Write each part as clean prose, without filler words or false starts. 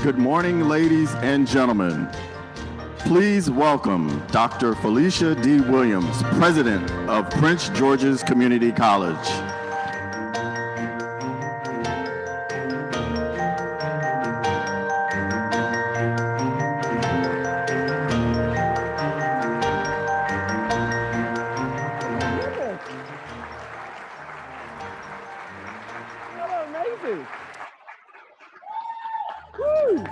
Good morning, ladies and gentlemen. Please welcome Dr. Falecia D. Williams, President of Prince George's Community College. Amazing. Woo.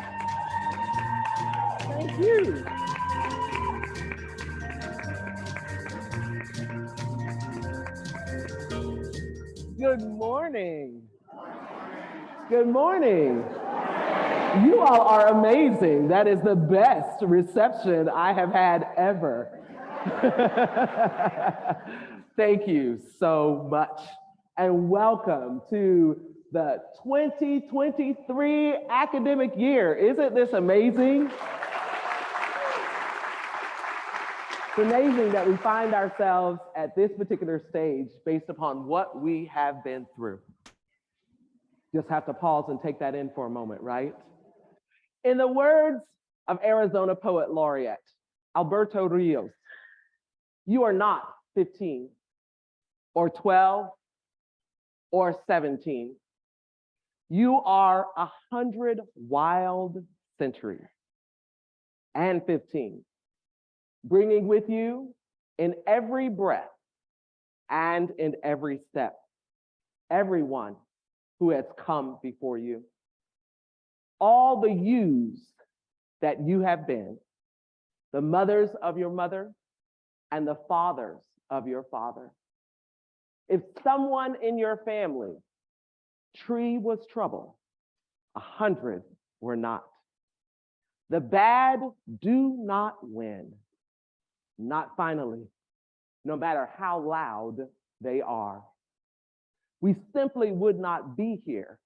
Thank you. Good morning. Good morning. You all are amazing. That is the best reception I have had ever. Thank you so much. And welcome to the 2023 academic year. Isn't this amazing? It's amazing that we find ourselves at this particular stage based upon what we have been through. Just have to pause and take that in for a moment, right? In the words of Arizona poet laureate Alberto Rios, you are not 15 or 12 or 17. You are 100 wild centuries and 15, bringing with you in every breath and in every step, everyone who has come before you. All the yous that you have been, the mothers of your mother and the fathers of your father. If someone in your family tree was trouble, 100 were not. The bad do not win, not finally, no matter how loud they are. We simply would not be here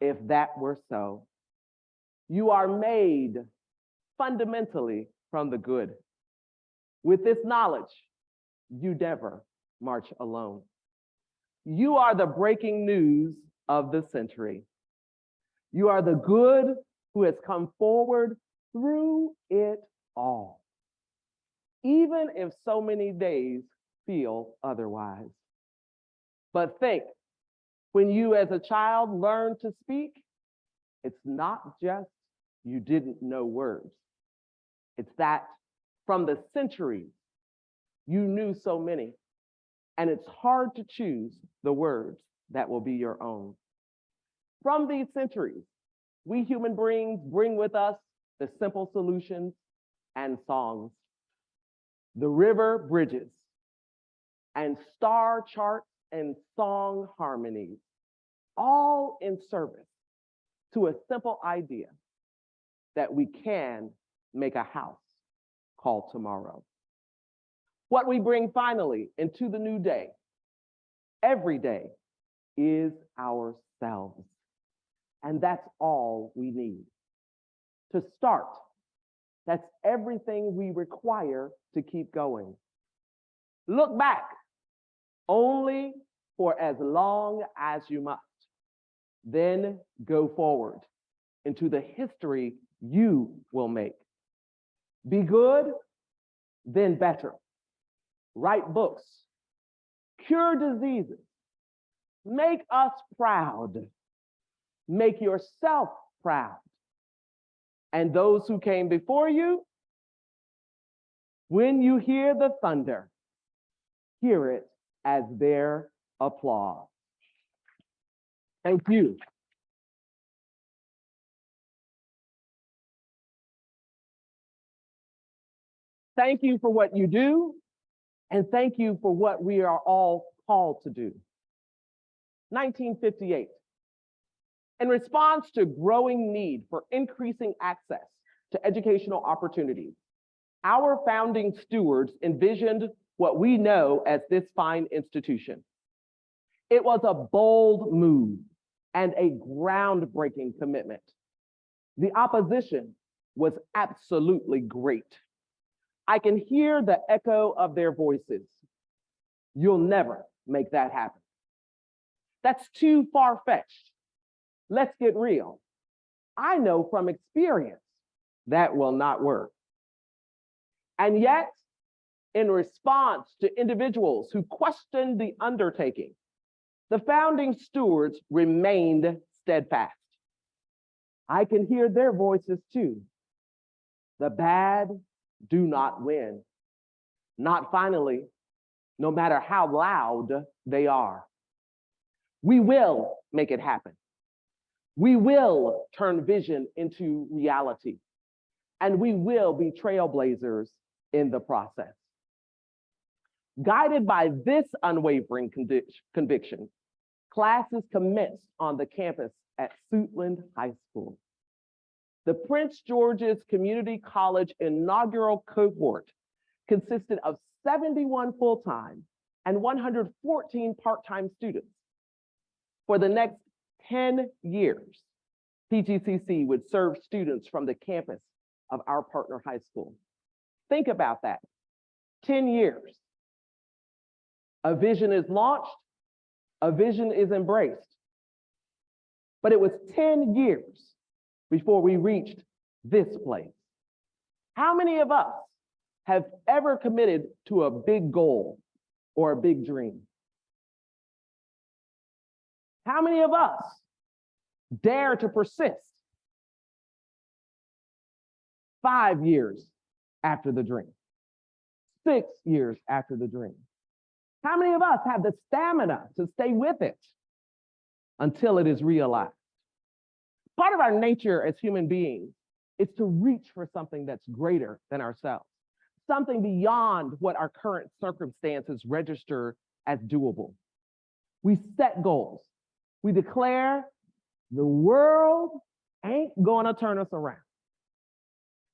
if that were so. You are made fundamentally from the good. With this knowledge, you never march alone. You are the breaking news of the century. You are the good who has come forward through it all, even if so many days feel otherwise. But think, when you as a child learned to speak, it's not just you didn't know words. It's that from the centuries, you knew so many, and it's hard to choose the words that will be your own. From these centuries, we human beings bring with us the simple solutions and songs, the river bridges, and star charts and song harmonies, all in service to a simple idea that we can make a house called tomorrow. What we bring finally into the new day, every day, is ourselves. And that's all we need. To start, that's everything we require to keep going. Look back only for as long as you must. Then go forward into the history you will make. Be good, then better. Write books, cure diseases, make us proud, make yourself proud. And those who came before you, when you hear the thunder, hear it as their applause. Thank you. Thank you for what you do, and thank you for what we are all called to do. 1958. In response to growing need for increasing access to educational opportunities, our founding stewards envisioned what we know as this fine institution. It was a bold move and a groundbreaking commitment. The opposition was absolutely great. I can hear the echo of their voices. You'll never make that happen. That's too far-fetched. Let's get real. I know from experience that will not work. And yet, in response to individuals who questioned the undertaking, the founding stewards remained steadfast. I can hear their voices too. The bad do not win. Not finally, no matter how loud they are. We will make it happen. We will turn vision into reality. And we will be trailblazers in the process. Guided by this unwavering conviction, classes commenced on the campus at Suitland High School. The Prince George's Community College inaugural cohort consisted of 71 full-time and 114 part-time students. For the next 10 years, PGCC would serve students from the campus of our partner high school. Think about that, 10 years. A vision is launched, a vision is embraced. But it was 10 years before we reached this place. How many of us have ever committed to a big goal or a big dream? How many of us dare to persist 5 years after the dream, 6 years after the dream? How many of us have the stamina to stay with it until it is realized? Part of our nature as human beings is to reach for something that's greater than ourselves, something beyond what our current circumstances register as doable. We set goals. We declare the world ain't gonna turn us around.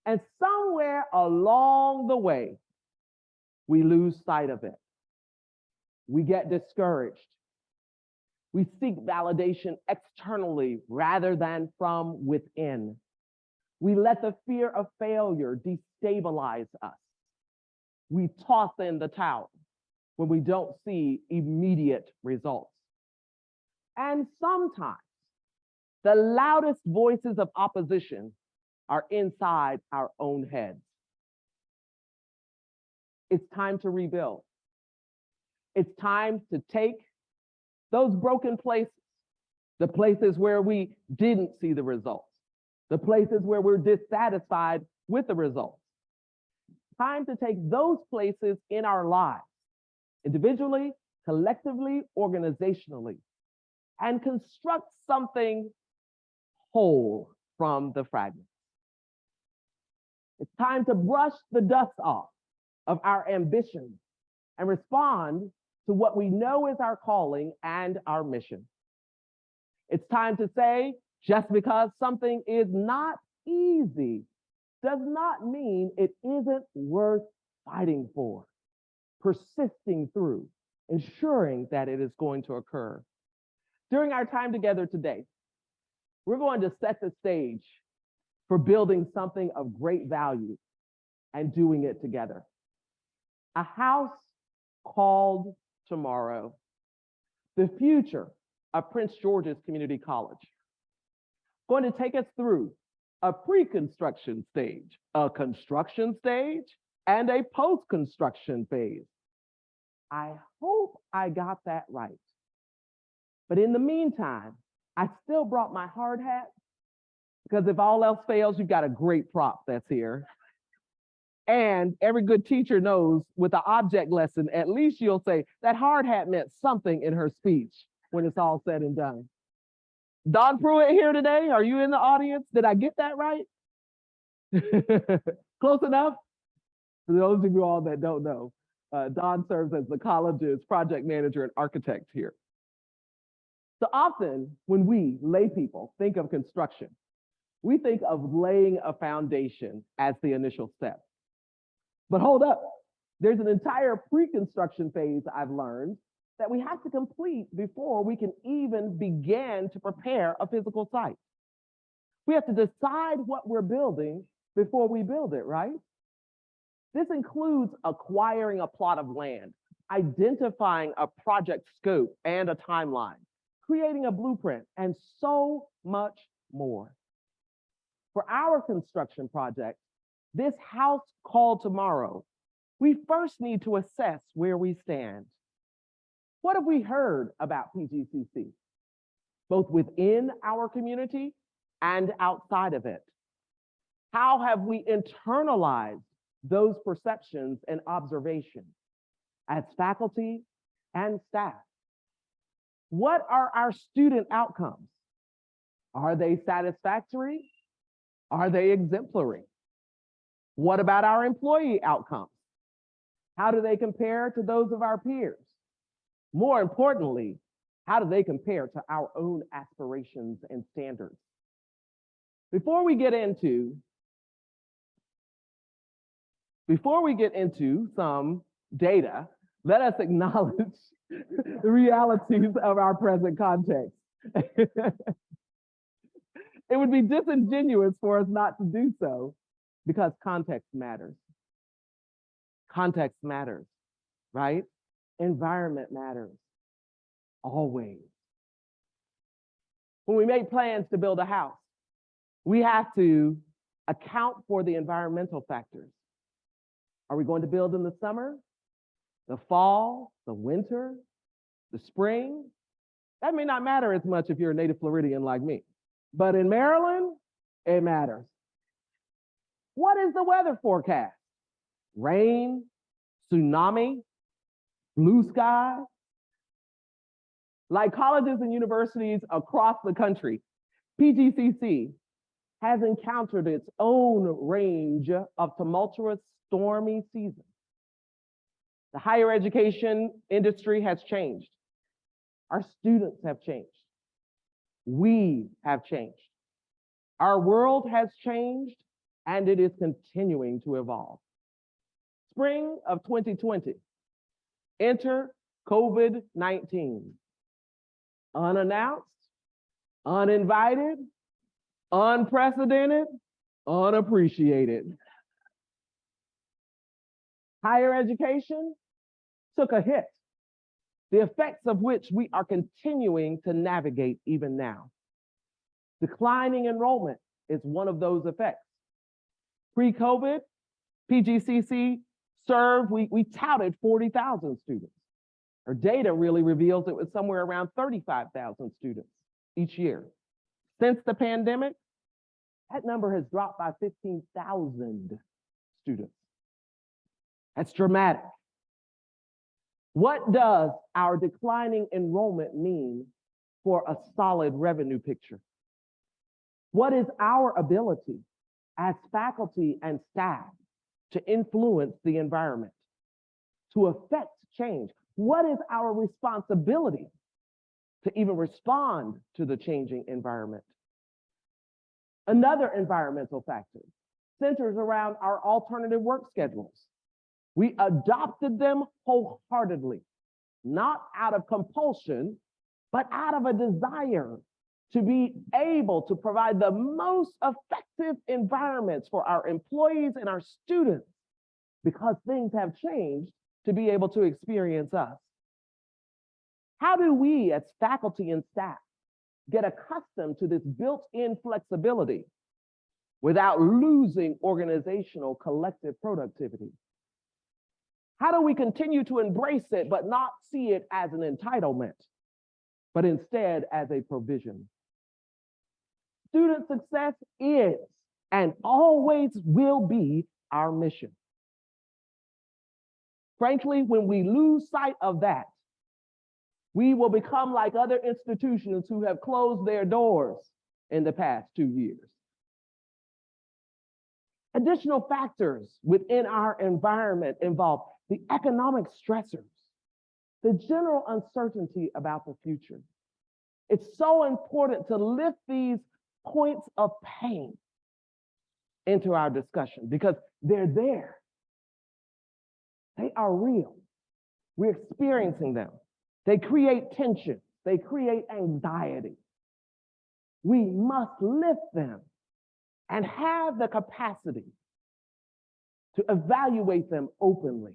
And somewhere along the way, we lose sight of it. We get discouraged. We seek validation externally rather than from within. We let the fear of failure destabilize us. We toss in the towel when we don't see immediate results. And sometimes the loudest voices of opposition are inside our own heads. It's time to rebuild. It's time to take those broken places, the places where we didn't see the results, the places where we're dissatisfied with the results. Time to take those places in our lives, individually, collectively, organizationally, and construct something whole from the fragments. It's time to brush the dust off of our ambitions and respond to what we know is our calling and our mission. It's time to say, just because something is not easy does not mean it isn't worth fighting for, persisting through, ensuring that it is going to occur. During our time together today, we're going to set the stage for building something of great value and doing it together. A house called tomorrow, the future of Prince George's Community College. Going to take us through a pre-construction stage, a construction stage, and a post-construction phase. I hope I got that right. But in the meantime, I still brought my hard hat because if all else fails, you've got a great prop that's here. And every good teacher knows with the object lesson, at least you'll say that hard hat meant something in her speech when it's all said and done. Don Pruitt here today. Are you in the audience? Did I get that right? Close enough? For those of you all that don't know, Don serves as the college's project manager and architect here. So often when we lay people think of construction, we think of laying a foundation as the initial step. But hold up, there's an entire pre-construction phase I've learned that we have to complete before we can even begin to prepare a physical site. We have to decide what we're building before we build it, right? This includes acquiring a plot of land, identifying a project scope and a timeline, creating a blueprint, and so much more. For our construction project, this house called tomorrow, we first need to assess where we stand. What have we heard about PGCC, both within our community and outside of it? How have we internalized those perceptions and observations as faculty and staff? What are our student outcomes? Are they satisfactory? Are they exemplary? What about our employee outcomes? How do they compare to those of our peers? More importantly, how do they compare to our own aspirations and standards? Before we get into some data, let us acknowledge the realities of our present context. It would be disingenuous for us not to do so because context matters. Context matters, right? Environment matters, always. When we make plans to build a house, we have to account for the environmental factors. Are we going to build in the summer, the fall, the winter, the spring? That may not matter as much if you're a native Floridian like me, but in Maryland, it matters. What is the weather forecast? Rain, tsunami, blue sky? Like colleges and universities across the country, PGCC has encountered its own range of tumultuous, stormy seasons. The higher education industry has changed. Our students have changed. We have changed. Our world has changed, and it is continuing to evolve. Spring of 2020, enter COVID-19. Unannounced, uninvited, unprecedented, unappreciated. Higher education took a hit, the effects of which we are continuing to navigate even now. Declining enrollment is one of those effects. Pre-COVID, PGCC served, we touted 40,000 students. Our data really reveals it was somewhere around 35,000 students each year. Since the pandemic, that number has dropped by 15,000 students. That's dramatic. What does our declining enrollment mean for a solid revenue picture? What is our ability as faculty and staff to influence the environment, to affect change? What is our responsibility to even respond to the changing environment? Another environmental factor centers around our alternative work schedules. We adopted them wholeheartedly, not out of compulsion, but out of a desire to be able to provide the most effective environments for our employees and our students, because things have changed to be able to experience us. How do we as faculty and staff get accustomed to this built-in flexibility without losing organizational collective productivity? How do we continue to embrace it but not see it as an entitlement, but instead as a provision? Student success is and always will be our mission. Frankly, when we lose sight of that, we will become like other institutions who have closed their doors in the past 2 years. Additional factors within our environment involve the economic stressors, the general uncertainty about the future. It's so important to lift these points of pain into our discussion because they're there. They are real. We're experiencing them. They create tension. They create anxiety. We must lift them and have the capacity to evaluate them openly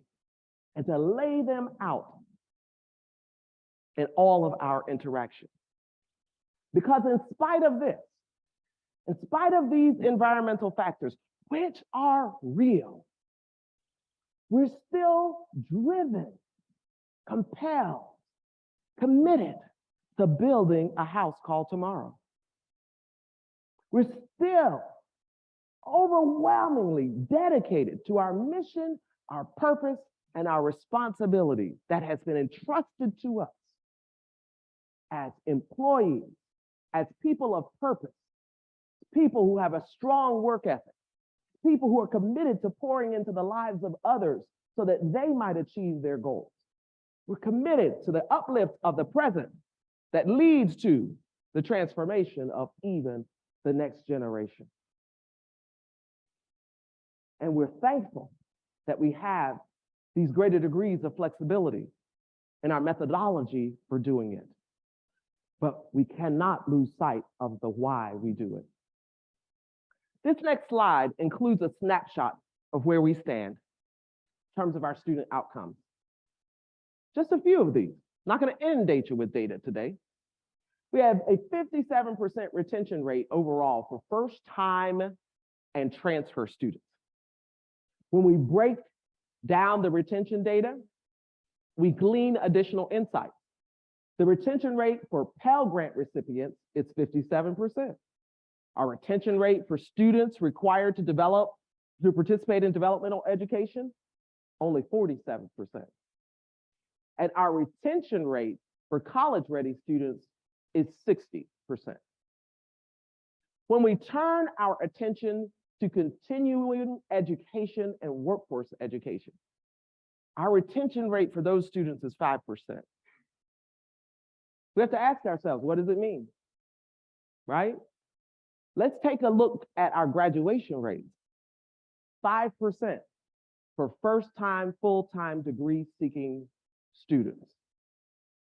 and to lay them out in all of our interactions. Because in spite of this, In spite of these environmental factors, which are real, we're still driven, compelled, committed to building a house called tomorrow. We're still overwhelmingly dedicated to our mission, our purpose, and our responsibility that has been entrusted to us as employees, as people of purpose, people who have a strong work ethic, people who are committed to pouring into the lives of others so that they might achieve their goals. We're committed to the uplift of the present that leads to the transformation of even the next generation. And we're thankful that we have these greater degrees of flexibility in our methodology for doing it. But we cannot lose sight of the why we do it. This next slide includes a snapshot of where we stand in terms of our student outcomes. Just a few of these. Not going to inundate you with data today. We have a 57% retention rate overall for first-time and transfer students. When we break down the retention data, we glean additional insights. The retention rate for Pell Grant recipients is 57%. Our retention rate for students required to participate in developmental education, only 47%. And our retention rate for college-ready students is 60%. When we turn our attention to continuing education and workforce education, our retention rate for those students is 5%. We have to ask ourselves, what does it mean? Right? Let's take a look at our graduation rates. 5% for first-time, full-time degree-seeking students.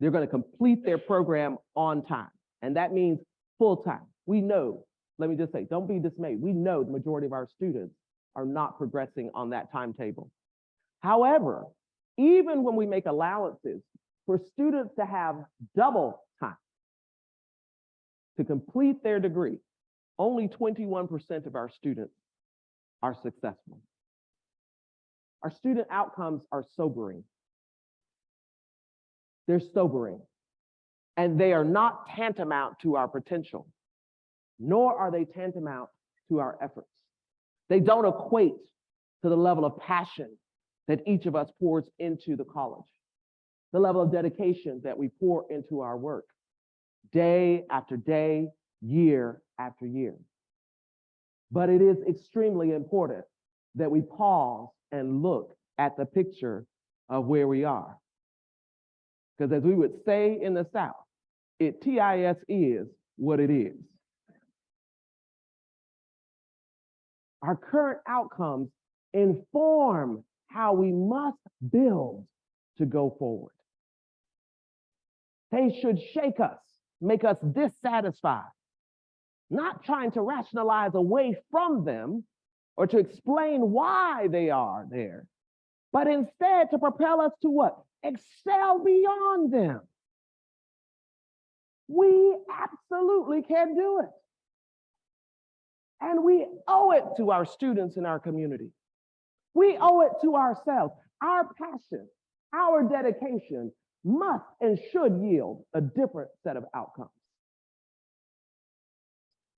They're going to complete their program on time, and that means full-time. We know, let me just say, don't be dismayed. We know the majority of our students are not progressing on that timetable. However, even when we make allowances for students to have double time to complete their degree, only 21% of our students are successful. Our student outcomes are sobering. They're sobering, and they are not tantamount to our potential, nor are they tantamount to our efforts. They don't equate to the level of passion that each of us pours into the college, the level of dedication that we pour into our work, day after day, year after year. But it is extremely important that we pause and look at the picture of where we are. Because as we would say in the South, TIS is what it is. Our current outcomes inform how we must build to go forward. They should shake us, make us dissatisfied, not trying to rationalize away from them or to explain why they are there, but instead to propel us to what? Excel beyond them. We absolutely can do it. And we owe it to our students in our community. We owe it to ourselves. Our passion, our dedication must and should yield a different set of outcomes.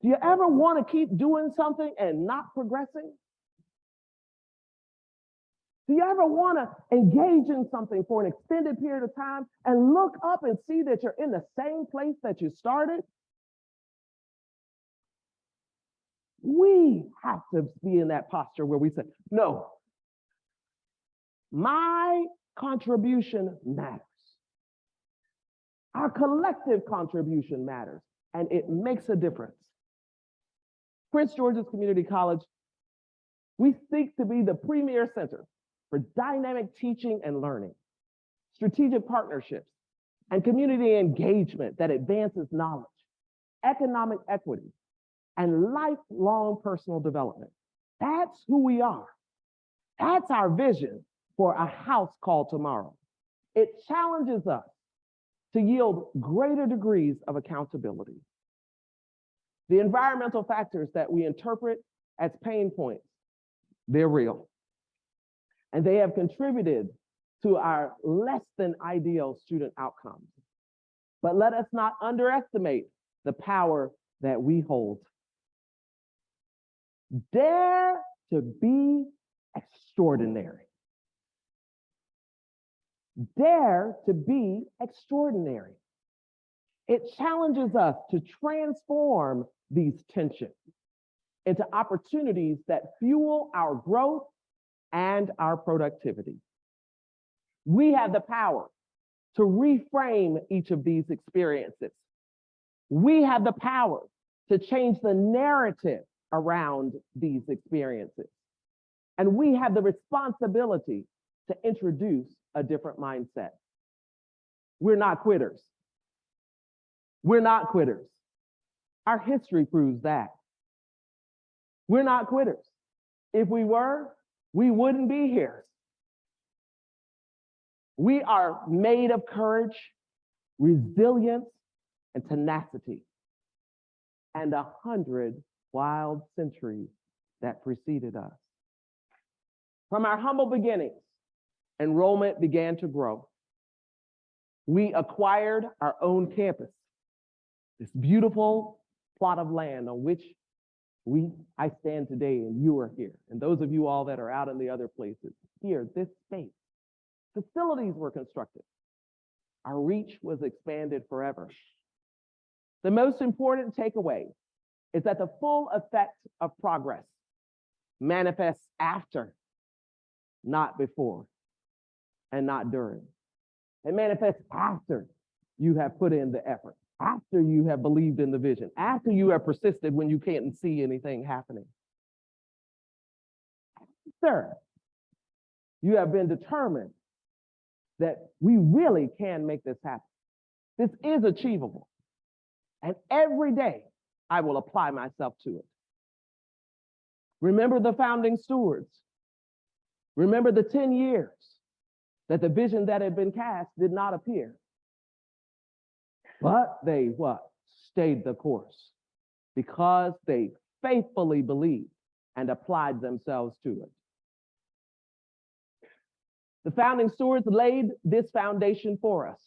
Do you ever want to keep doing something and not progressing? Do you ever want to engage in something for an extended period of time and look up and see that you're in the same place that you started? We have to be in that posture where we say, no, my contribution matters. Our collective contribution matters, and it makes a difference. Prince George's Community College, we seek to be the premier center for dynamic teaching and learning, strategic partnerships, and community engagement that advances knowledge, economic equity, and lifelong personal development. That's who we are. That's our vision for a house called tomorrow. It challenges us to yield greater degrees of accountability. The environmental factors that we interpret as pain points, they're real. And they have contributed to our less than ideal student outcomes. But let us not underestimate the power that we hold. Dare to be extraordinary. Dare to be extraordinary. It challenges us to transform these tensions into opportunities that fuel our growth and our productivity. We have the power to reframe each of these experiences. We have the power to change the narrative around these experiences. And we have the responsibility to introduce a different mindset. We're not quitters. We're not quitters. Our history proves that. We're not quitters. If we were, we wouldn't be here. We are made of courage, resilience, and tenacity, and 100 wild centuries that preceded us. From our humble beginnings, enrollment began to grow. We acquired our own campus, this beautiful plot of land on which I stand today, and you are here. And those of you all that are out in the other places, here, this space. Facilities were constructed. Our reach was expanded forever. The most important takeaway is that the full effect of progress manifests after, not before, and not during. It manifests after you have put in the effort, after you have believed in the vision, after you have persisted when you can't see anything happening. After you have been determined that we really can make this happen. This is achievable. And every day I will apply myself to it. Remember the founding stewards. Remember the 10 years that the vision that had been cast did not appear. But they what? Stayed the course because they faithfully believed and applied themselves to it. The founding stewards laid this foundation for us.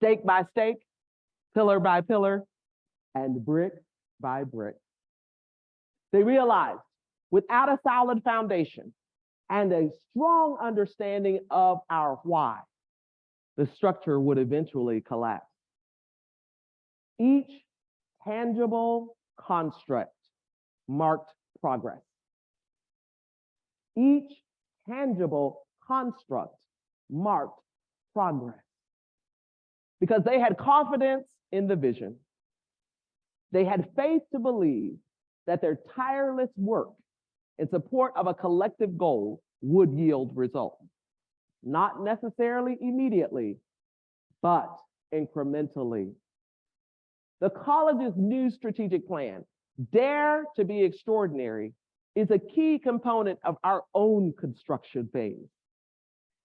Stake by stake, pillar by pillar, and brick by brick. They realized without a solid foundation and a strong understanding of our why, the structure would eventually collapse. Each tangible construct marked progress. Each tangible construct marked progress because they had confidence in the vision. They had faith to believe that their tireless work in support of a collective goal would yield results, not necessarily immediately, but incrementally. The college's new strategic plan, Dare to be Extraordinary, is a key component of our own construction phase.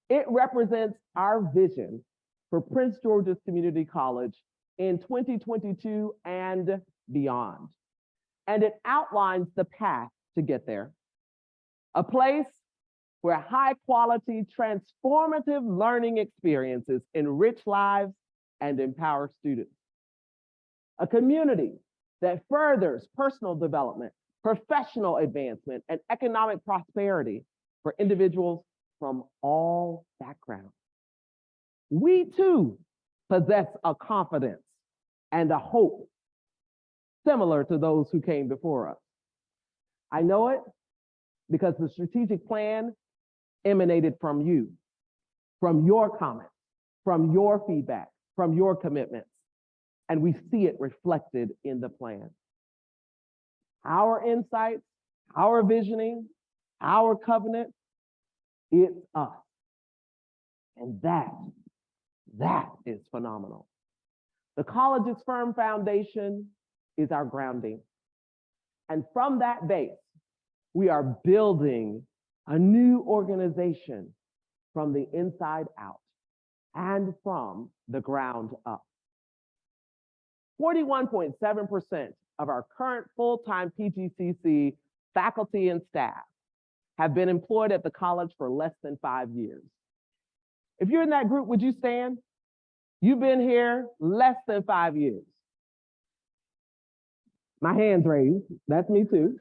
It represents our vision for Prince George's Community College in 2022 and beyond. And it outlines the path to get there. A place where high quality, transformative learning experiences enrich lives and empower students. A community that furthers personal development, professional advancement, and economic prosperity for individuals from all backgrounds. We too possess a confidence and a hope similar to those who came before us. I know it because the strategic plan emanated from you, from your comments, from your feedback, from your commitments, and we see it reflected in the plan. Our insights, our visioning, our covenant, it's us. And that is phenomenal. The college's firm foundation is our grounding. And from that base, we are building a new organization from the inside out and from the ground up. 41.7% of our current full-time PGCC faculty and staff have been employed at the college for less than 5 years. If you're in that group, would you stand? You've been here less than 5 years. My hand's raised. That's me too.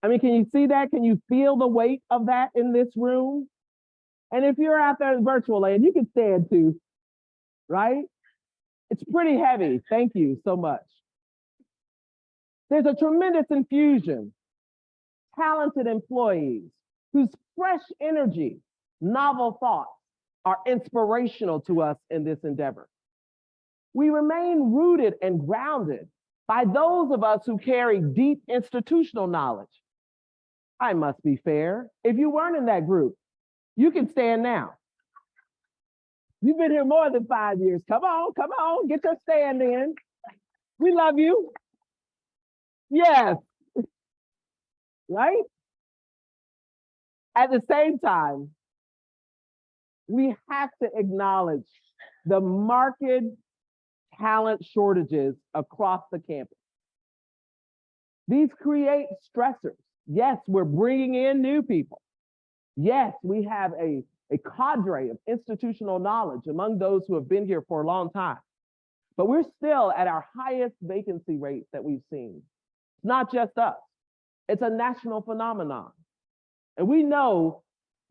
I mean, can you see that? Can you feel the weight of that in this room? And if you're out there in virtual land, you can stand too, right? It's pretty heavy. Thank you so much. There's a tremendous infusion, talented employees whose fresh energy, novel thoughts are inspirational to us in this endeavor. We remain rooted and grounded by those of us who carry deep institutional knowledge. I must be fair. If you weren't in that group, you can stand now. You've been here more than 5 years. Come on, get your stand in. We love you. Yes. Right? At the same time, we have to acknowledge the marked talent shortages across the campus. These create stressors. Yes, we're bringing in new people. Yes, we have a cadre of institutional knowledge among those who have been here for a long time. But we're still at our highest vacancy rates that we've seen. It's not just us. It's a national phenomenon. And we know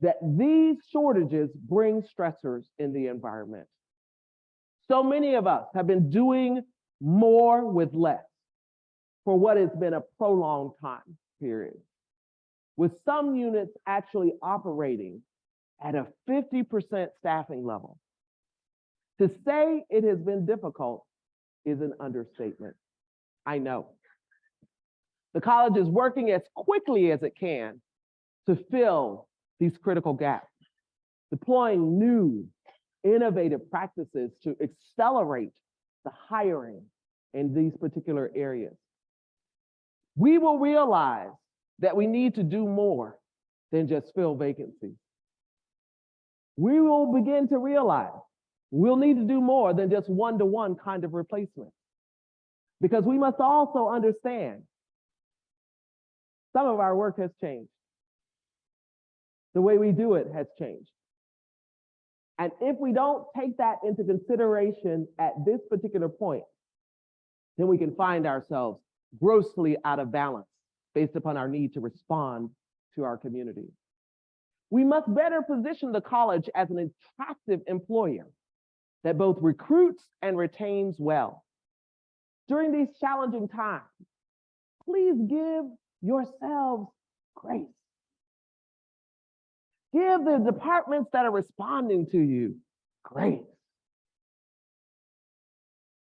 that these shortages bring stressors in the environment. So many of us have been doing more with less for what has been a prolonged time period, with some units actually operating at a 50% staffing level. To say it has been difficult is an understatement. I know. The college is working as quickly as it can to fill these critical gaps, deploying new, innovative practices to accelerate the hiring in these particular areas. We will realize that we need to do more than just fill vacancies. We will begin to realize we'll need to do more than just one-to-one kind of replacement. Because we must also understand some of our work has changed. The way we do it has changed. And if we don't take that into consideration at this particular point, then we can find ourselves grossly out of balance based upon our need to respond to our community. We must better position the college as an attractive employer that both recruits and retains well. During these challenging times, please give yourselves grace. Give the departments that are responding to you grace.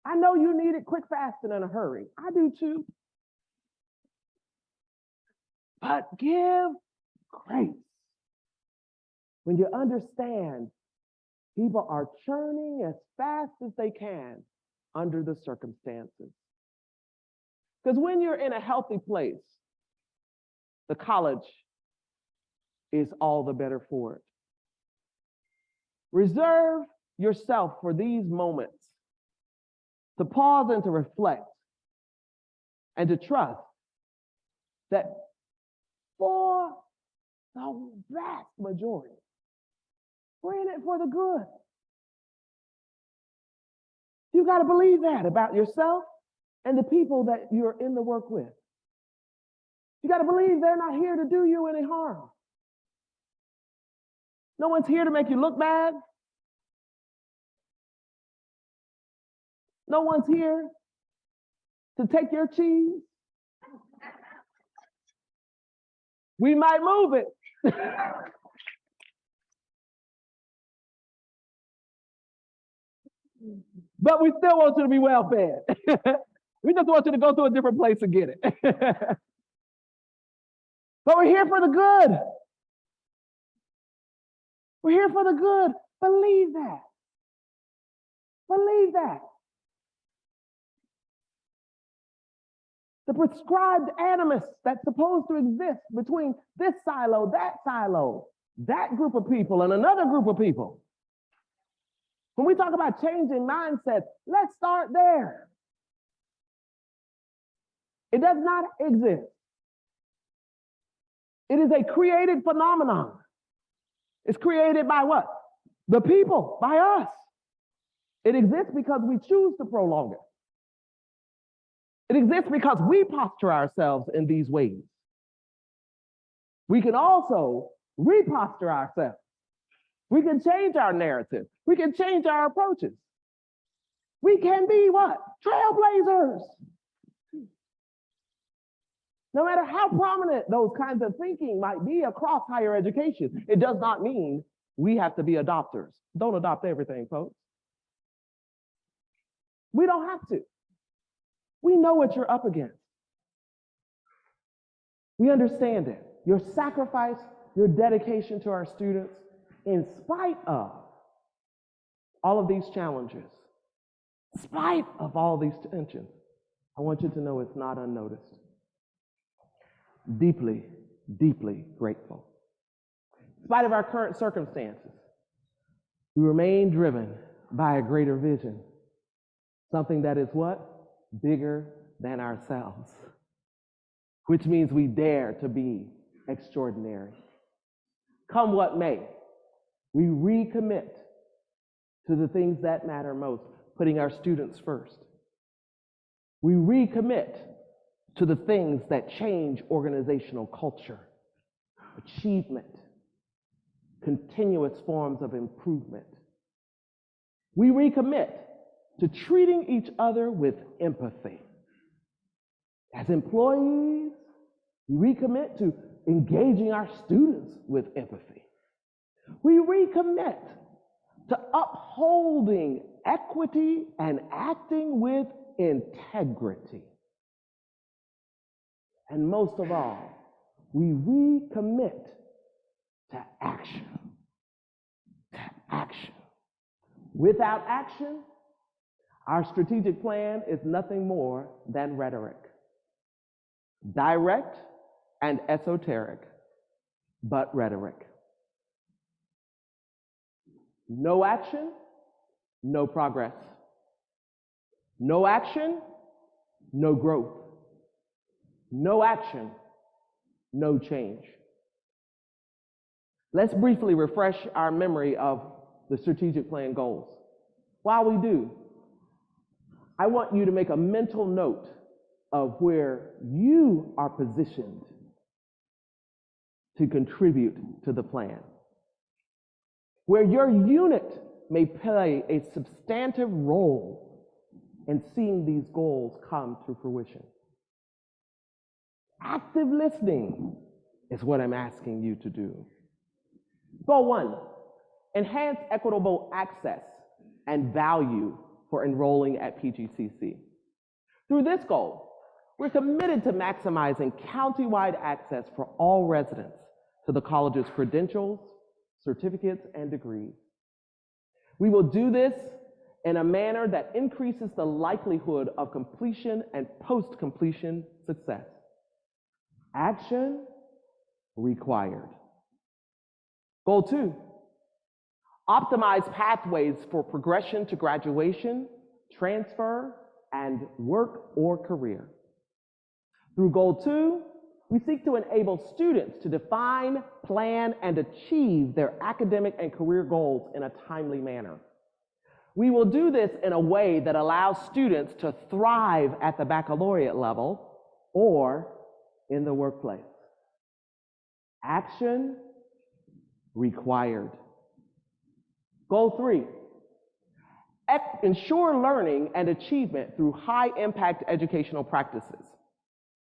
I know you need it quick, fast, and in a hurry. I do too. But give grace. When you understand people are churning as fast as they can under the circumstances. Because when you're in a healthy place, the college is all the better for it. Reserve yourself for these moments to pause and to reflect and to trust that for the vast majority, we're in it for the good. You got to believe that about yourself and the people that you're in the work with. You got to believe they're not here to do you any harm. No one's here to make you look bad. No one's here to take your cheese. We might move it. But we still want you to be well fed. We just want you to go to a different place and get it. But we're here for the good. We're here for the good. Believe that. Believe that. The prescribed animus that's supposed to exist between this silo, that group of people, and another group of people When we talk about changing mindsets, let's start there. It does not exist. It is a created phenomenon. It's created by what? The people, by us. It exists because we choose to prolong it. It exists because we posture ourselves in these ways. We can also reposture ourselves. We can change our narrative. We can change our approaches. We can be what? Trailblazers. No matter how prominent those kinds of thinking might be across higher education, it does not mean we have to be adopters. Don't adopt everything, folks. We don't have to. We know what you're up against. We understand it. Your sacrifice, your dedication to our students, in spite of all of these challenges, in spite of all these tensions, I want you to know it's not unnoticed. Deeply, deeply grateful. In spite of our current circumstances, we remain driven by a greater vision. Something that is what? Bigger than ourselves. Which means we dare to be extraordinary. Come what may, we recommit to the things that matter most, putting our students first. We recommit to the things that change organizational culture, achievement, continuous forms of improvement. We recommit to treating each other with empathy. As employees, we recommit to engaging our students with empathy. We recommit to upholding equity and acting with integrity. And most of all, we recommit to action. To action. Without action, our strategic plan is nothing more than rhetoric. Direct and esoteric, but rhetoric. No action, no progress. No action, no growth. No action, no change. Let's briefly refresh our memory of the strategic plan goals. While we do, I want you to make a mental note of where you are positioned to contribute to the plan. Where your unit may play a substantive role in seeing these goals come to fruition. Active listening is what I'm asking you to do. Goal 1, enhance equitable access and value for enrolling at PGCC. Through this goal, we're committed to maximizing countywide access for all residents to the college's credentials, certificates, and degrees. We will do this in a manner that increases the likelihood of completion and post-completion success. Action required. Goal 2, optimize pathways for progression to graduation, transfer, and work or career. Through Goal 2, we seek to enable students to define, plan, and achieve their academic and career goals in a timely manner. We will do this in a way that allows students to thrive at the baccalaureate level or in the workplace. Action required. Goal 3, ensure learning and achievement through high-impact educational practices.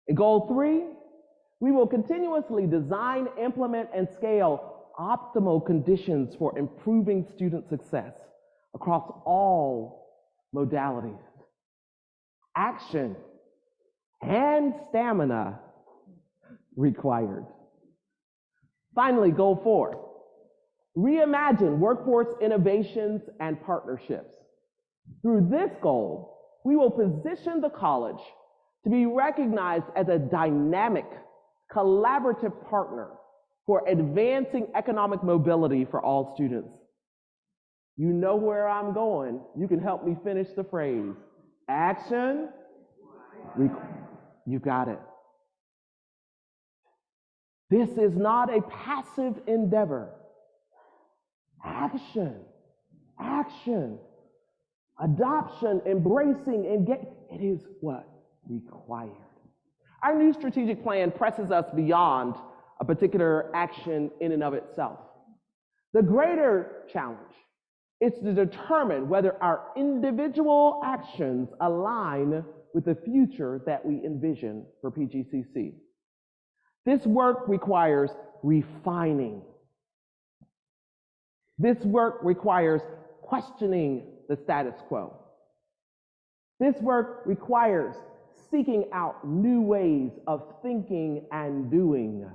In Goal 3, we will continuously design, implement, and scale optimal conditions for improving student success across all modalities. Action and stamina required. Finally, Goal 4, reimagine workforce innovations and partnerships. Through this goal, we will position the college to be recognized as a dynamic, collaborative partner for advancing economic mobility for all students. You know where I'm going. You can help me finish the phrase. Action. You got it. This is not a passive endeavor. Action. Action. Adoption, embracing, it is what? Required. Our new strategic plan presses us beyond a particular action in and of itself. The greater challenge is to determine whether our individual actions align with the future that we envision for PGCC. This work requires refining. This work requires questioning the status quo. This work requires seeking out new ways of thinking and doing.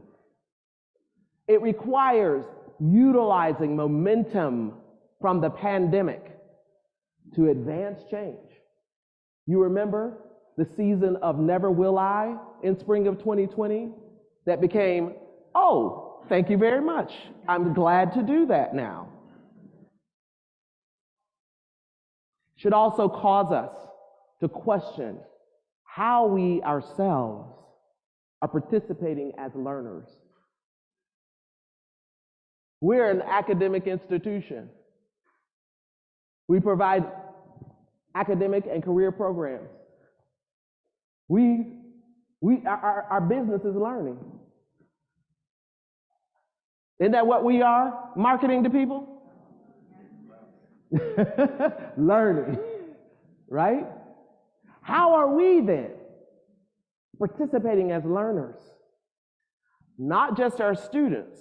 It requires utilizing momentum from the pandemic to advance change. You remember the season of Never Will I in spring of 2020 that became, oh, thank you very much. I'm glad to do that now. Should also cause us to question how we ourselves are participating as learners. We're an academic institution. We provide academic and career programs. Our business is learning. Isn't that what we are? Marketing to people? Learning, right? How are we then participating as learners? Not just our students,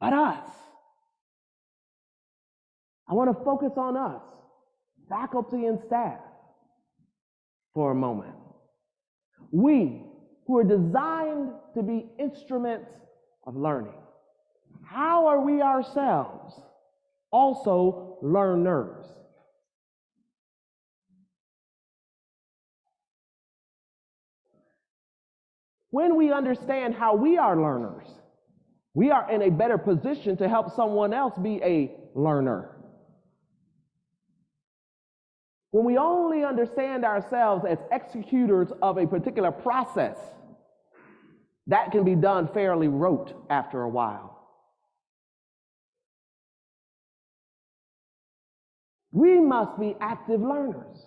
but us. I want to focus on us, faculty and staff, for a moment. We, who are designed to be instruments of learning, how are we ourselves also learners? When we understand how we are learners, we are in a better position to help someone else be a learner. When we only understand ourselves as executors of a particular process, that can be done fairly rote after a while. We must be active learners.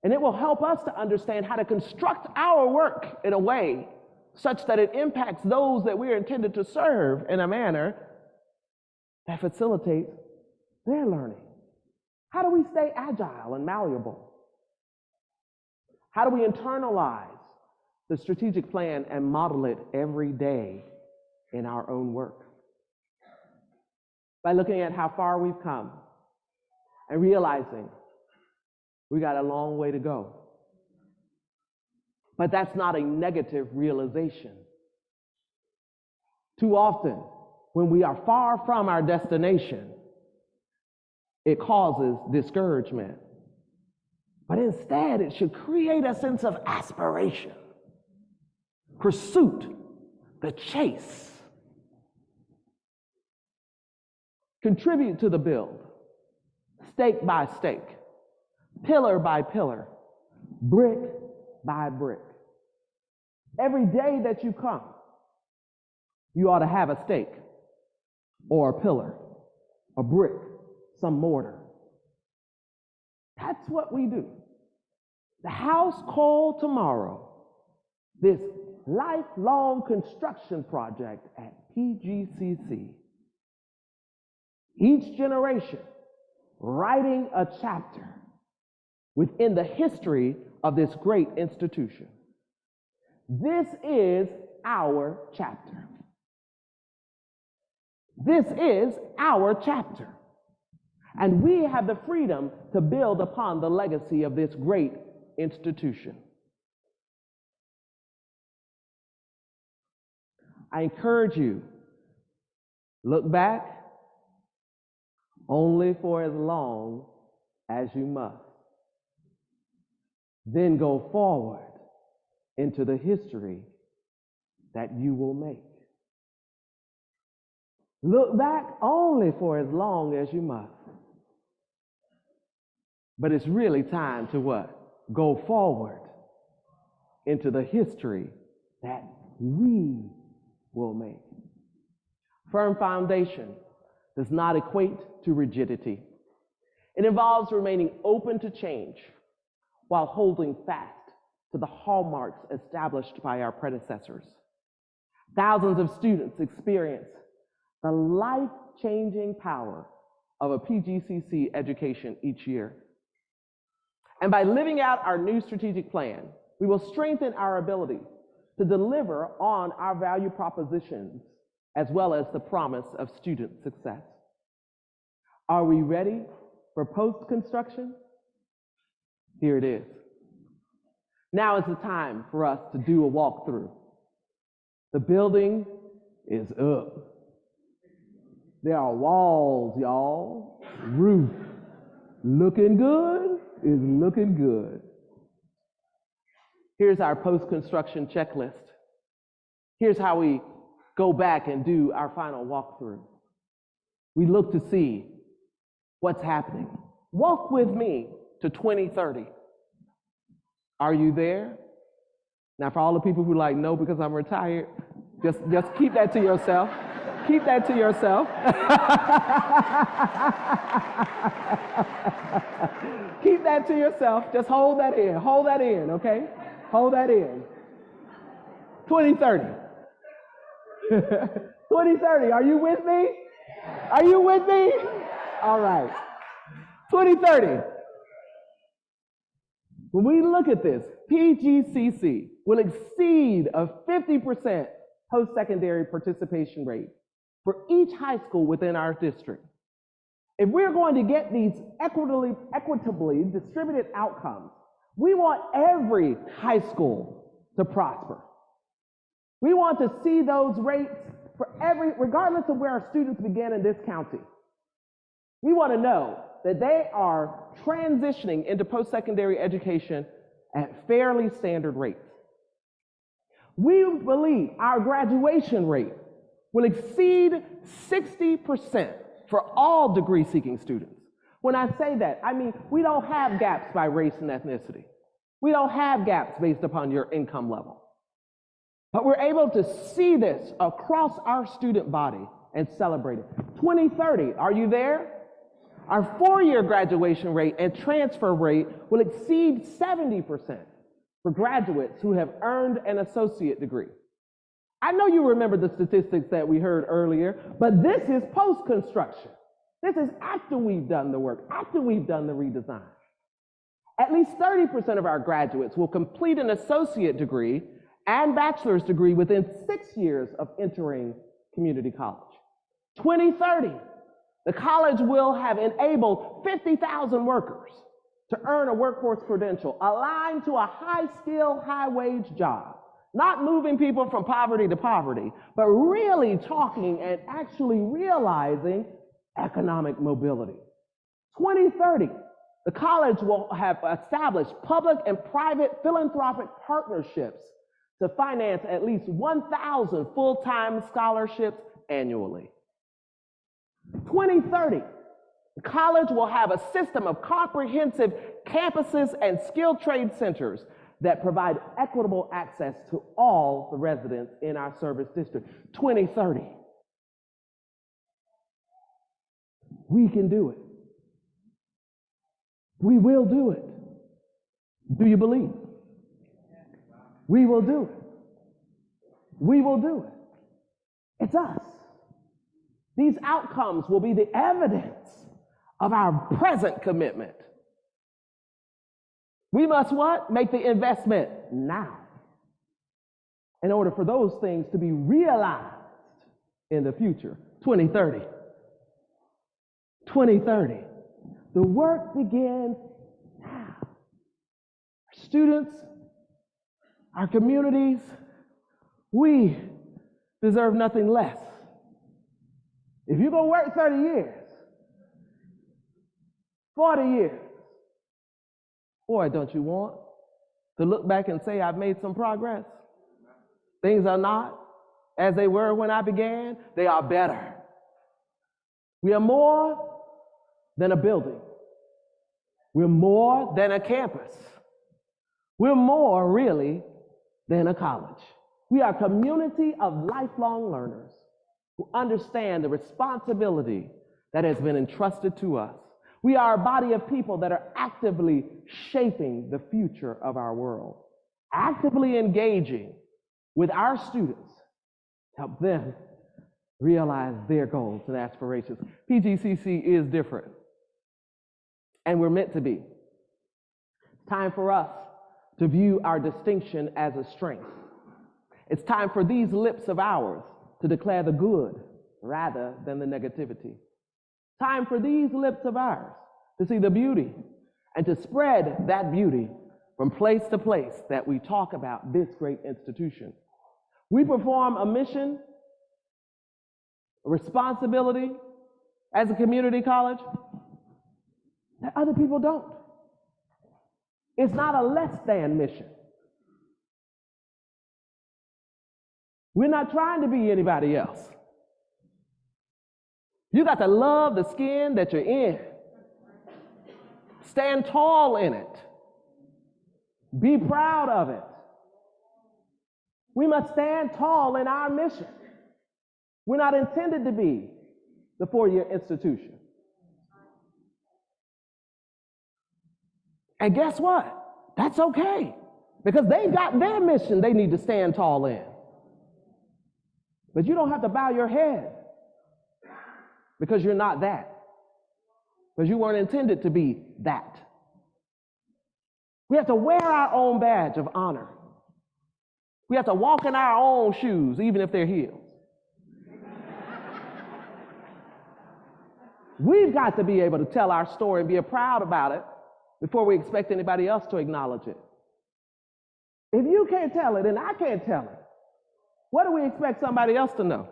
And it will help us to understand how to construct our work in a way such that it impacts those that we're intended to serve in a manner that facilitates their learning. How do we stay agile and malleable? How do we internalize the strategic plan and model it every day in our own work? By looking at how far we've come and realizing we got a long way to go. But that's not a negative realization. Too often, when we are far from our destination, it causes discouragement. But instead, it should create a sense of aspiration, pursuit, the chase. Contribute to the build, stake by stake, pillar by pillar, brick by brick. Every day that you come, you ought to have a stake or a pillar, a brick, some mortar. That's what we do. The house called tomorrow, this lifelong construction project at PGCC. Each generation writing a chapter within the history of this great institution. This is our chapter. This is our chapter. And we have the freedom to build upon the legacy of this great institution. I encourage you, look back only for as long as you must. Then go forward into the history that you will make. Look back only for as long as you must. But it's really time to what? Go forward into the history that we will make. Firm foundation does not equate to rigidity. It involves remaining open to change while holding fast to the hallmarks established by our predecessors. Thousands of students experience the life-changing power of a PGCC education each year. And by living out our new strategic plan, we will strengthen our ability to deliver on our value propositions as well as the promise of student success. Are we ready for post-construction? Here it is. Now is the time for us to do a walkthrough. The building is up. There are walls, y'all. Roof. Looking good is looking good. Here's our post-construction checklist. Here's how we go back and do our final walkthrough. We look to see what's happening. Walk with me to 2030. Are you there? Now, for all the people who are like, no, because I'm retired, just keep that to yourself. Keep that to yourself. Keep that to yourself. Just hold that in. Hold that in, okay? Hold that in. 2030. 2030, are you with me? Are you with me? All right. 2030. When we look at this, PGCC will exceed a 50% post-secondary participation rate for each high school within our district. If we're going to get these equitably distributed outcomes, we want every high school to prosper. We want to see those rates for regardless of where our students begin in this county. We want to know that they are transitioning into post-secondary education at fairly standard rates. We believe our graduation rate will exceed 60% for all degree-seeking students. When I say that, I mean we don't have gaps by race and ethnicity. We don't have gaps based upon your income level. But we're able to see this across our student body and celebrate it. 2030, are you there? Our four-year graduation rate and transfer rate will exceed 70% for graduates who have earned an associate degree. I know you remember the statistics that we heard earlier, but this is post-construction. This is after we've done the work, after we've done the redesign. At least 30% of our graduates will complete an associate degree and bachelor's degree within 6 years of entering community college. 2030, the college will have enabled 50,000 workers to earn a workforce credential aligned to a high-skill, high-wage job. Not moving people from poverty to poverty, but really talking and actually realizing economic mobility. 2030, the college will have established public and private philanthropic partnerships to finance at least 1,000 full-time scholarships annually. 2030, the college will have a system of comprehensive campuses and skilled trade centers that provide equitable access to all the residents in our service district. 2030. We can do it. We will do it. Do you believe? We will do it. We will do it. It's us. These outcomes will be the evidence of our present commitment. We must what? Make the investment now in order for those things to be realized in the future. 2030. 2030. The work begins now. Our students, our communities, we deserve nothing less. If you're going to work 30 years, 40 years, boy, don't you want to look back and say, I've made some progress? Things are not as they were when I began. They are better. We are more than a building. We're more than a campus. We're more, really, than a college. We are a community of lifelong learners who understand the responsibility that has been entrusted to us. We are a body of people that are actively shaping the future of our world, actively engaging with our students to help them realize their goals and aspirations. PGCC is different, and we're meant to be. It's time for us to view our distinction as a strength. It's time for these lips of ours to declare the good rather than the negativity. Time for these lips of ours to see the beauty and to spread that beauty from place to place that we talk about this great institution. We perform a mission, a responsibility as a community college that other people don't. It's not a less than mission. We're not trying to be anybody else. You got to love the skin that you're in. Stand tall in it. Be proud of it. We must stand tall in our mission. We're not intended to be the four-year institution. And guess what? That's okay, because they've got their mission they need to stand tall in. But you don't have to bow your head because you're not that, because you weren't intended to be that. We have to wear our own badge of honor. We have to walk in our own shoes, even if they're heels. We've got to be able to tell our story and be proud about it before we expect anybody else to acknowledge it. If you can't tell it and I can't tell it, what do we expect somebody else to know?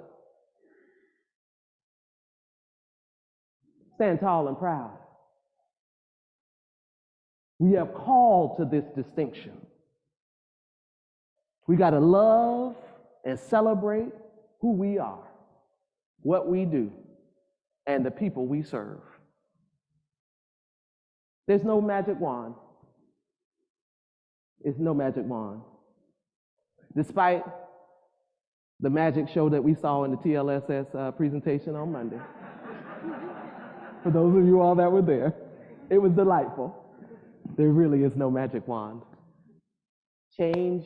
Stand tall and proud. We are called to this distinction. We got to love and celebrate who we are, what we do, and the people we serve. There's no magic wand. It's no magic wand. Despite the magic show that we saw in the TLSS presentation on Monday. For those of you all that were there, it was delightful. There really is no magic wand. Change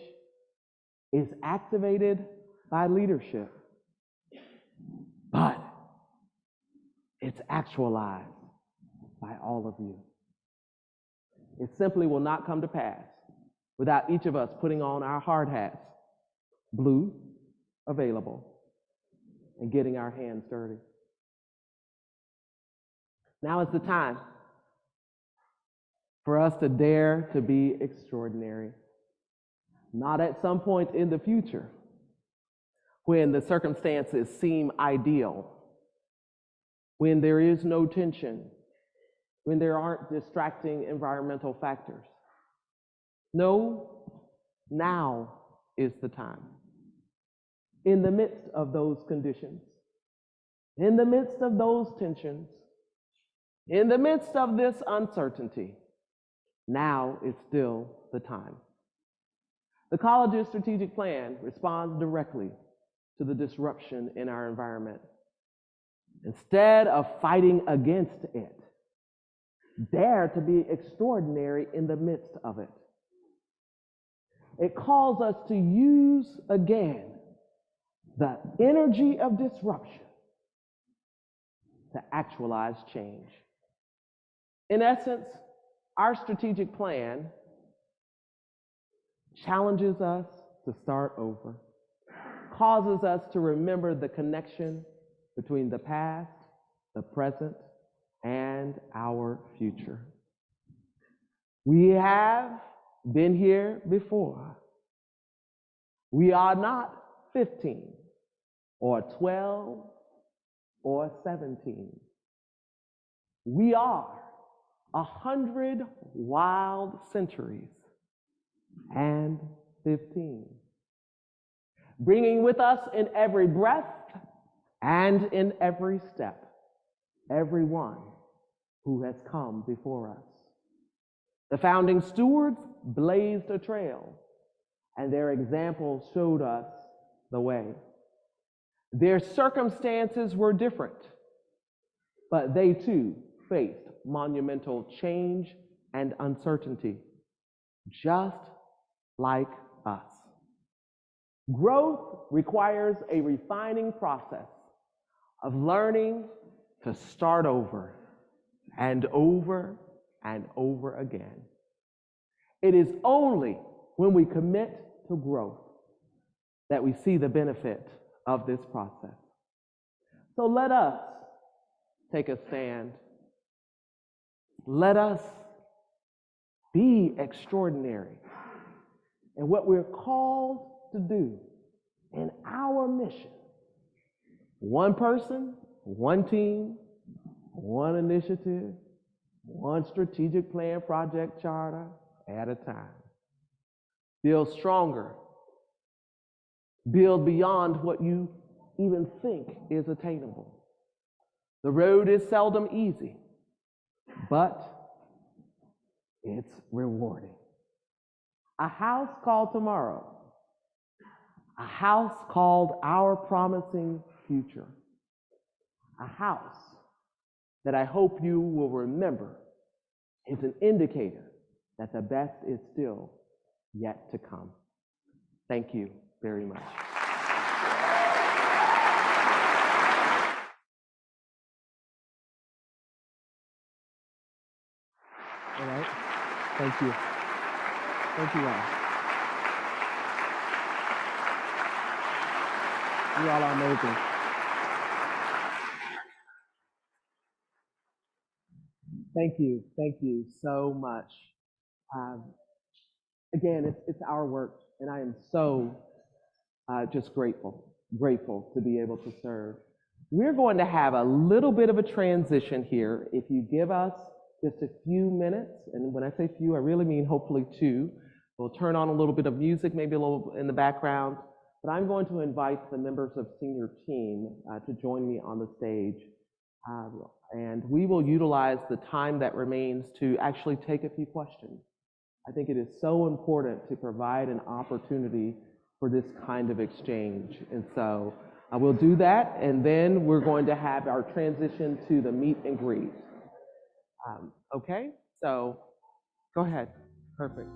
is activated by leadership, but it's actualized by all of you. It simply will not come to pass without each of us putting on our hard hats, blue, available, and getting our hands dirty. Now is the time for us to dare to be extraordinary. Not at some point in the future when the circumstances seem ideal, when there is no tension, when there aren't distracting environmental factors. No, now is the time. In the midst of those conditions, in the midst of those tensions, in the midst of this uncertainty, now is still the time. The college's strategic plan responds directly to the disruption in our environment. Instead of fighting against it, dare to be extraordinary in the midst of it. It calls us to use again the energy of disruption to actualize change. In essence, our strategic plan challenges us to start over, causes us to remember the connection between the past, the present, and our future. We have been here before. We are not 15 or 12 or 17. We are 100 wild centuries and 15. Bringing with us in every breath and in every step, everyone who has come before us. The founding stewards blazed a trail, and their example showed us the way. Their circumstances were different, but they too faced monumental change and uncertainty, just like us. Growth requires a refining process of learning to start over and over and over again. It is only when we commit to growth that we see the benefit of this process. So let us take a stand. Let us be extraordinary in what we're called to do in our mission. One person, one team, one initiative, one strategic plan, project charter at a time. Build stronger. Build beyond what you even think is attainable. The road is seldom easy, but it's rewarding. A house called tomorrow. A house called our promising future. A house that I hope you will remember is an indicator that the best is still yet to come. Thank you very much. All right. Thank you. Thank you all. You all are amazing. Thank you so much. Again, it's our work, and I am so just grateful to be able to serve. We're going to have a little bit of a transition here. If you give us just a few minutes, and when I say few, I really mean hopefully 2. We'll turn on a little bit of music, maybe a little in the background, but I'm going to invite the members of senior team to join me on the stage. And we will utilize the time that remains to actually take a few questions. I think it is so important to provide an opportunity for this kind of exchange. And so we'll do that, and then we're going to have our transition to the meet and greet. Okay, so go ahead. Perfect.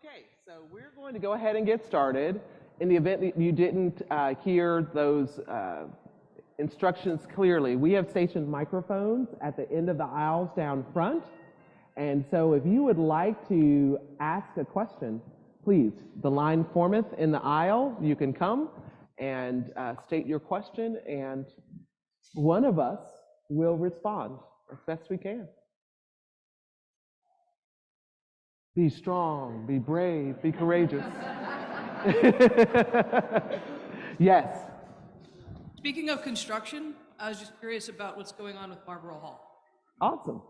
Okay, so we're going to go ahead and get started. In the event that you didn't hear those instructions clearly, we have stationed microphones at the end of the aisles down front. And so if you would like to ask a question, please, the line formeth in the aisle. You can come and state your question, and one of us will respond as best we can. Be strong, be brave, be courageous. Yes. Speaking of construction, I was just curious about what's going on with Marlborough Hall. Awesome.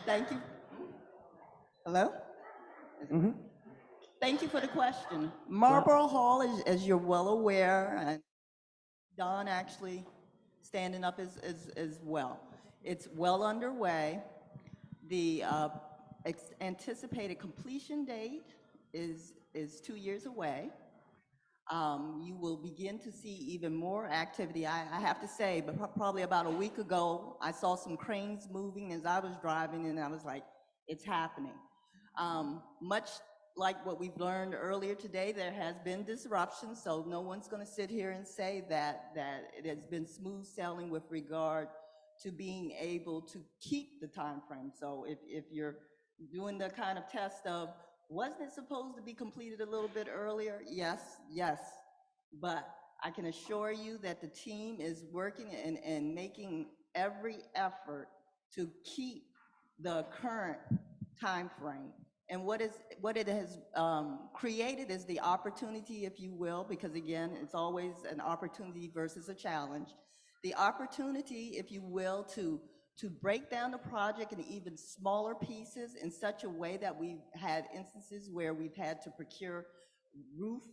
Thank you. Hello? Thank you for the question. Marlborough Hall, as you're well aware, and Don actually standing up as well. It's well underway. The anticipated completion date is 2 years away. You will begin to see even more activity. I have to say, but probably about a week ago, I saw some cranes moving as I was driving, and I was like, it's happening. Much like what we've learned earlier today, there has been disruption, so no one's going to sit here and say that it has been smooth sailing with regard to being able to keep the time frame. So if you're doing the kind of test of, wasn't it supposed to be completed a little bit earlier? Yes, but I can assure you that the team is working and making every effort to keep the current time frame. And what it has created is the opportunity, if you will, because again, it's always an opportunity versus a challenge. The opportunity, if you will, to break down the project in even smaller pieces in such a way that we've had instances where we've had to procure roof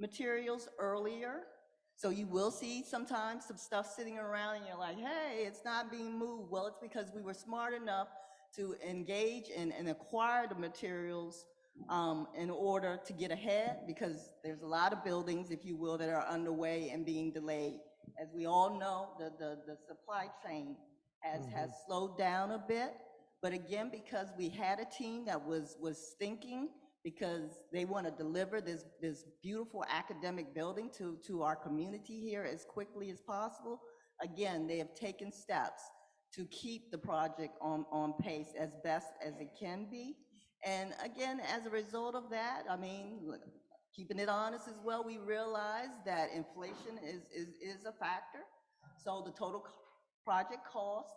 materials earlier. So you will see sometimes some stuff sitting around and you're like, hey, it's not being moved. Well, it's because we were smart enough to engage and acquire the materials in order to get ahead, because there's a lot of buildings, if you will, that are underway and being delayed. As we all know, the supply chain has slowed down a bit, but again, because we had a team that was thinking, because they want to deliver this beautiful academic building to our community here as quickly as possible. Again, they have taken steps to keep the project on pace as best as it can be. And again, as a result of that, I mean, keeping it honest as well, we realize that inflation is a factor. So the total project cost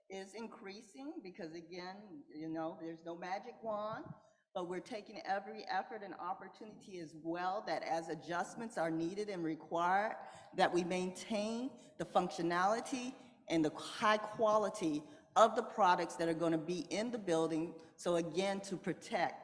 is increasing because again, you know, there's no magic wand, but we're taking every effort and opportunity as well that as adjustments are needed and required, that we maintain the functionality and the high quality of the products that are going to be in the building. So again, to protect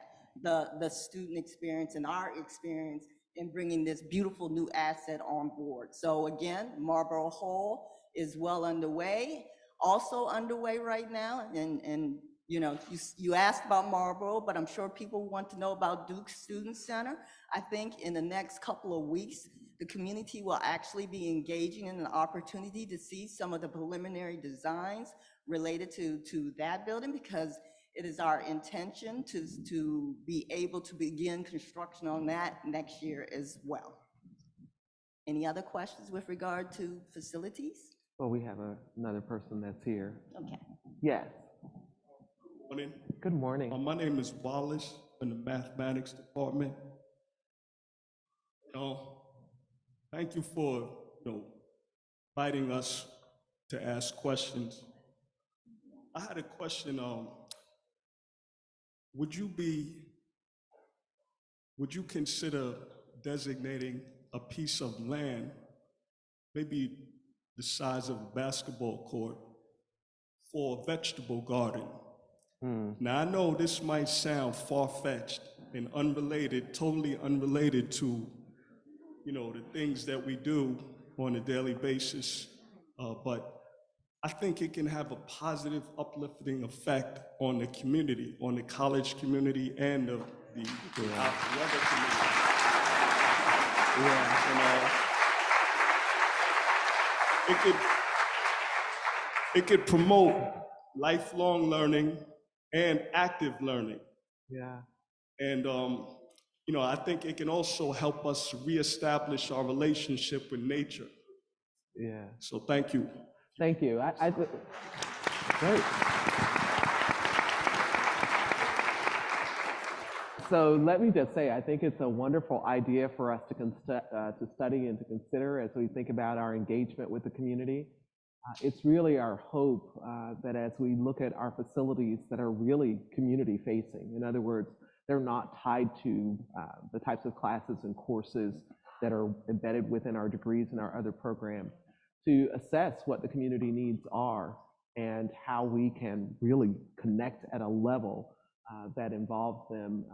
the student experience and our experience in bringing this beautiful new asset on board. So again, Marlborough Hall is well underway. Also underway right now, and you know, you asked about Marlborough, but I'm sure people want to know about Duke Student Center. I think in the next couple of weeks, the community will actually be engaging in an opportunity to see some of the preliminary designs related to that building, because it is our intention to be able to begin construction on that next year as well. Any other questions with regard to facilities? Well, we have another person that's here. Okay. Yes. Morning. Good morning. My name is Wallace in the mathematics department. Thank you for inviting us to ask questions. I had a question. Would you consider designating a piece of land, maybe the size of a basketball court, for a vegetable garden? Now, I know this might sound far-fetched and unrelated, totally unrelated to, the things that we do on a daily basis, but I think it can have a positive, uplifting effect on the community, on the college community and the other community. it could promote lifelong learning and active learning. Yeah. And, I think it can also help us reestablish our relationship with nature. Yeah. So thank you. Thank you. Great. So let me just say, I think it's a wonderful idea for us to study and to consider as we think about our engagement with the community. It's really our hope that as we look at our facilities that are really community facing, in other words, they're not tied to the types of classes and courses that are embedded within our degrees and our other programs, to assess what the community needs are and how we can really connect at a level that involves them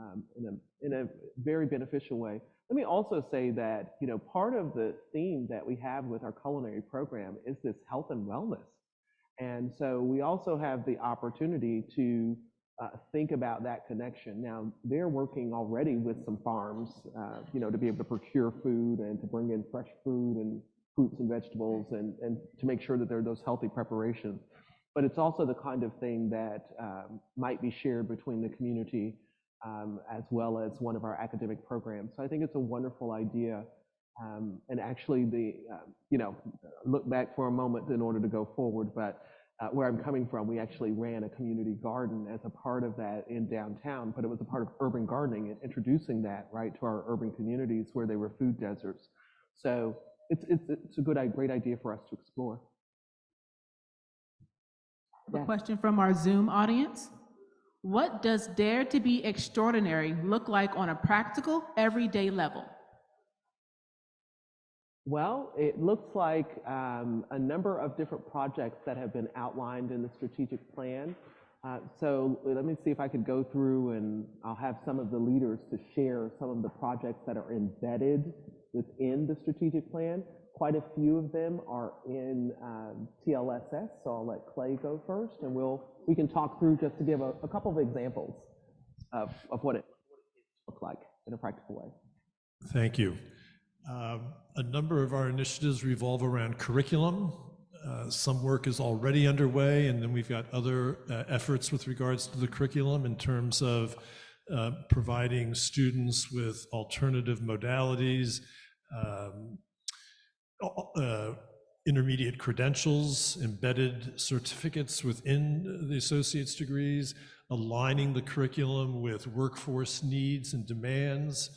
in a very beneficial way. Let me also say that, part of the theme that we have with our culinary program is this health and wellness. And so we also have the opportunity to think about that connection. Now, they're working already with some farms, to be able to procure food and to bring in fresh food and fruits and vegetables and to make sure that there are those healthy preparations. But it's also the kind of thing that might be shared between the community as well as one of our academic programs. So I think it's a wonderful idea. And actually, look back for a moment in order to go forward, but where I'm coming from, we actually ran a community garden as a part of that in downtown, but it was a part of urban gardening and introducing that, right, to our urban communities where they were food deserts. So it's a great idea for us to explore. A question from our Zoom audience. What does Dare to be Extraordinary look like on a practical, everyday level? Well, it looks like a number of different projects that have been outlined in the strategic plan. So let me see if I could go through, and I'll have some of the leaders to share some of the projects that are embedded within the strategic plan. Quite a few of them are in TLSS, so I'll let Clay go first, and we can talk through just to give a couple of examples of what it looks like in a practical way. Thank you. A number of our initiatives revolve around curriculum. Some work is already underway, and then we've got other efforts with regards to the curriculum in terms of providing students with alternative modalities, intermediate credentials, embedded certificates within the associate's degrees, aligning the curriculum with workforce needs and demands,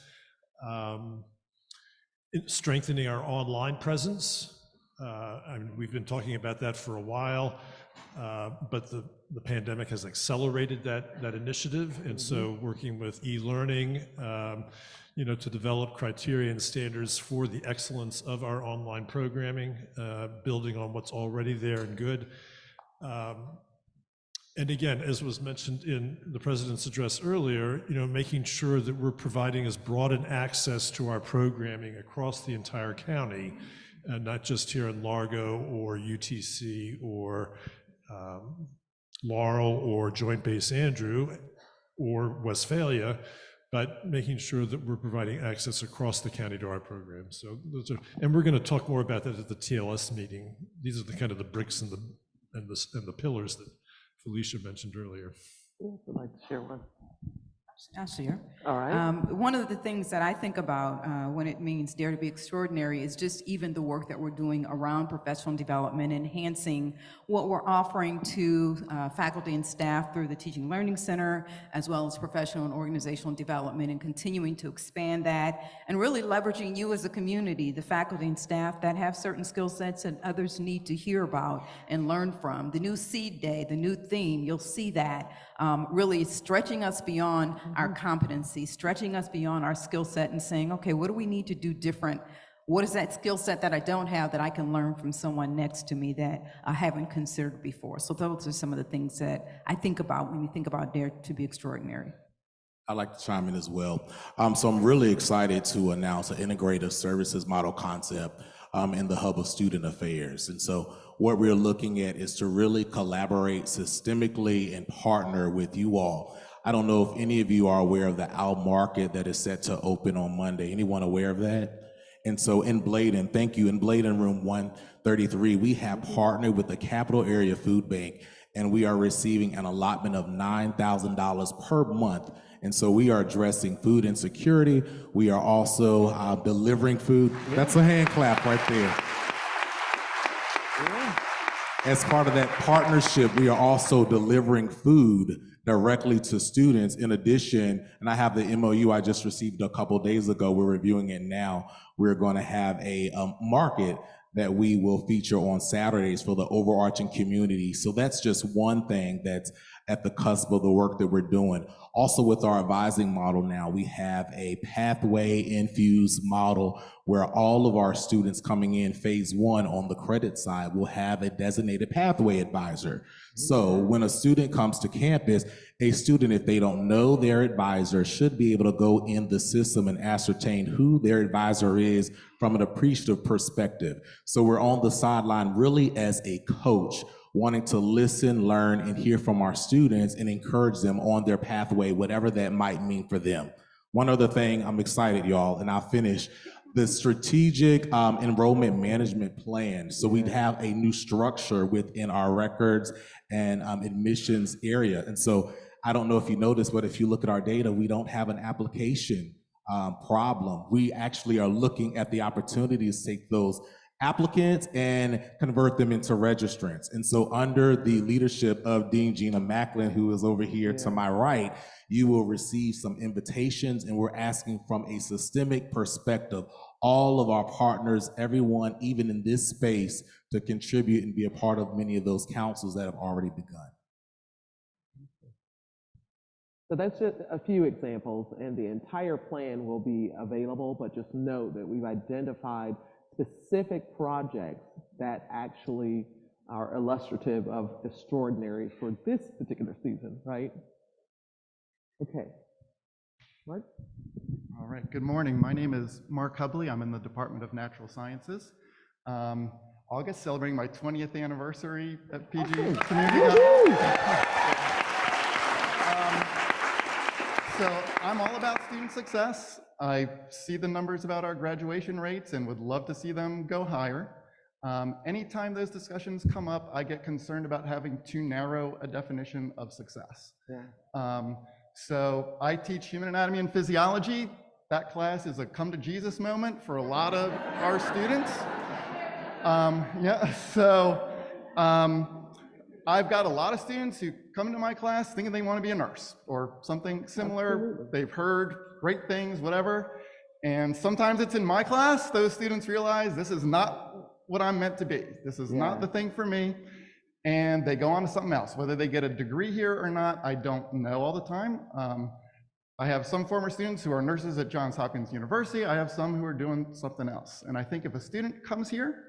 strengthening our online presence. We've been talking about that for a while, but the pandemic has accelerated that initiative, and so working with e-learning, to develop criteria and standards for the excellence of our online programming, building on what's already there and good. And again, as was mentioned in the President's address earlier, making sure that we're providing as broad an access to our programming across the entire county, and not just here in Largo or UTC or Laurel or Joint Base Andrew or Westphalia, but making sure that we're providing access across the county to our programs. So and we're going to talk more about that at the TLS meeting. These are the kind of the bricks and the pillars that Felicia mentioned earlier. I'd like to share one. I'll share. All right. One of the things that I think about when it means Dare to be Extraordinary is just even the work that we're doing around professional development, enhancing what we're offering to faculty and staff through the Teaching Learning Center, as well as professional and organizational development, and continuing to expand that, and really leveraging you as a community, the faculty and staff that have certain skill sets that others need to hear about and learn from. The new Seed Day, the new theme, you'll see that really stretching us beyond our competency, stretching us beyond our skill set and saying, okay, what do we need to do different? What is that skill set that I don't have that I can learn from someone next to me that I haven't considered before? So those are some of the things that I think about when you think about Dare to be Extraordinary. I'd like to chime in as well. So I'm really excited to announce an integrative services model concept in the Hub of Student Affairs. And so what we're looking at is to really collaborate systemically and partner with you all. I don't know if any of you are aware of the OWL Market that is set to open on Monday. Anyone aware of that? And so in Bladen, thank you, in Bladen room 133, we have partnered with the Capital Area Food Bank, and we are receiving an allotment of $9,000 per month. And so we are addressing food insecurity. We are also delivering food. That's a hand clap right there. As part of that partnership, we are also delivering food directly to students. In addition, and I have the MOU I just received a couple days ago, we're reviewing it now. We're going to have a market that we will feature on Saturdays for the overarching community. So that's just one thing that's at the cusp of the work that we're doing. Also with our advising model now, we have a pathway infused model where all of our students coming in phase one on the credit side will have a designated pathway advisor. So when a student comes to campus, a student, if they don't know their advisor, should be able to go in the system and ascertain who their advisor is from an appreciative perspective. So we're on the sideline really as a coach, wanting to listen, learn, and hear from our students and encourage them on their pathway, whatever that might mean for them. One other thing, I'm excited, y'all, and I'll finish. The strategic enrollment management plan. So we'd have a new structure within our records and admissions area. And so I don't know if you noticed, but if you look at our data, we don't have an application problem. We actually are looking at the opportunities to take those applicants and convert them into registrants. And so under the leadership of Dean Gina Macklin, who is over here to my right, you will receive some invitations, and we're asking from a systemic perspective, all of our partners, everyone, even in this space, to contribute and be a part of many of those councils that have already begun. So that's just a few examples, and the entire plan will be available, but just note that we've identified specific projects that actually are illustrative of extraordinary for this particular season, right? Okay, Mark? All right, good morning. My name is Mark Hubley. I'm in the Department of Natural Sciences. August, celebrating my 20th anniversary at PG Community College. So I'm all about student success. I see the numbers about our graduation rates and would love to see them go higher. Anytime those discussions come up, I get concerned about having too narrow a definition of success. So I teach human anatomy and physiology. That class is a come to Jesus moment for a lot of our students. I've got a lot of students who come into my class thinking they want to be a nurse or something similar. Absolutely. They've heard great things, whatever. And sometimes it's in my class, those students realize this is not what I'm meant to be. This is not the thing for me. And they go on to something else. Whether they get a degree here or not, I don't know all the time. I have some former students who are nurses at Johns Hopkins University. I have some who are doing something else. And I think if a student comes here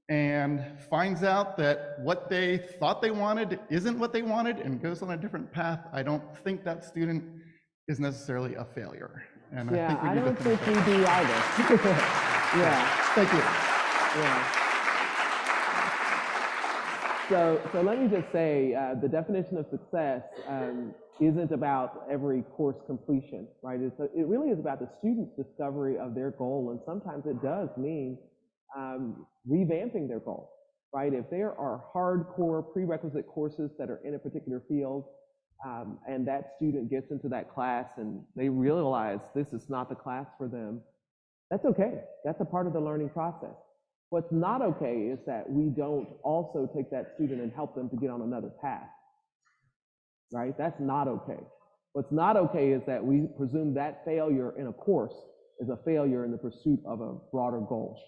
and finds out that what they thought they wanted isn't what they wanted and goes on a different path, I don't think that student is necessarily a failure. And I don't think we do either. Thank you. So let me just say, the definition of success isn't about every course completion, right? It really is about the student's discovery of their goal, and sometimes it does mean revamping their goal, right? If there are hardcore prerequisite courses that are in a particular field, and that student gets into that class and they realize this is not the class for them, that's okay. That's a part of the learning process. What's not okay is that we don't also take that student and help them to get on another path, right? That's not okay. What's not okay is that we presume that failure in a course is a failure in the pursuit of a broader goal.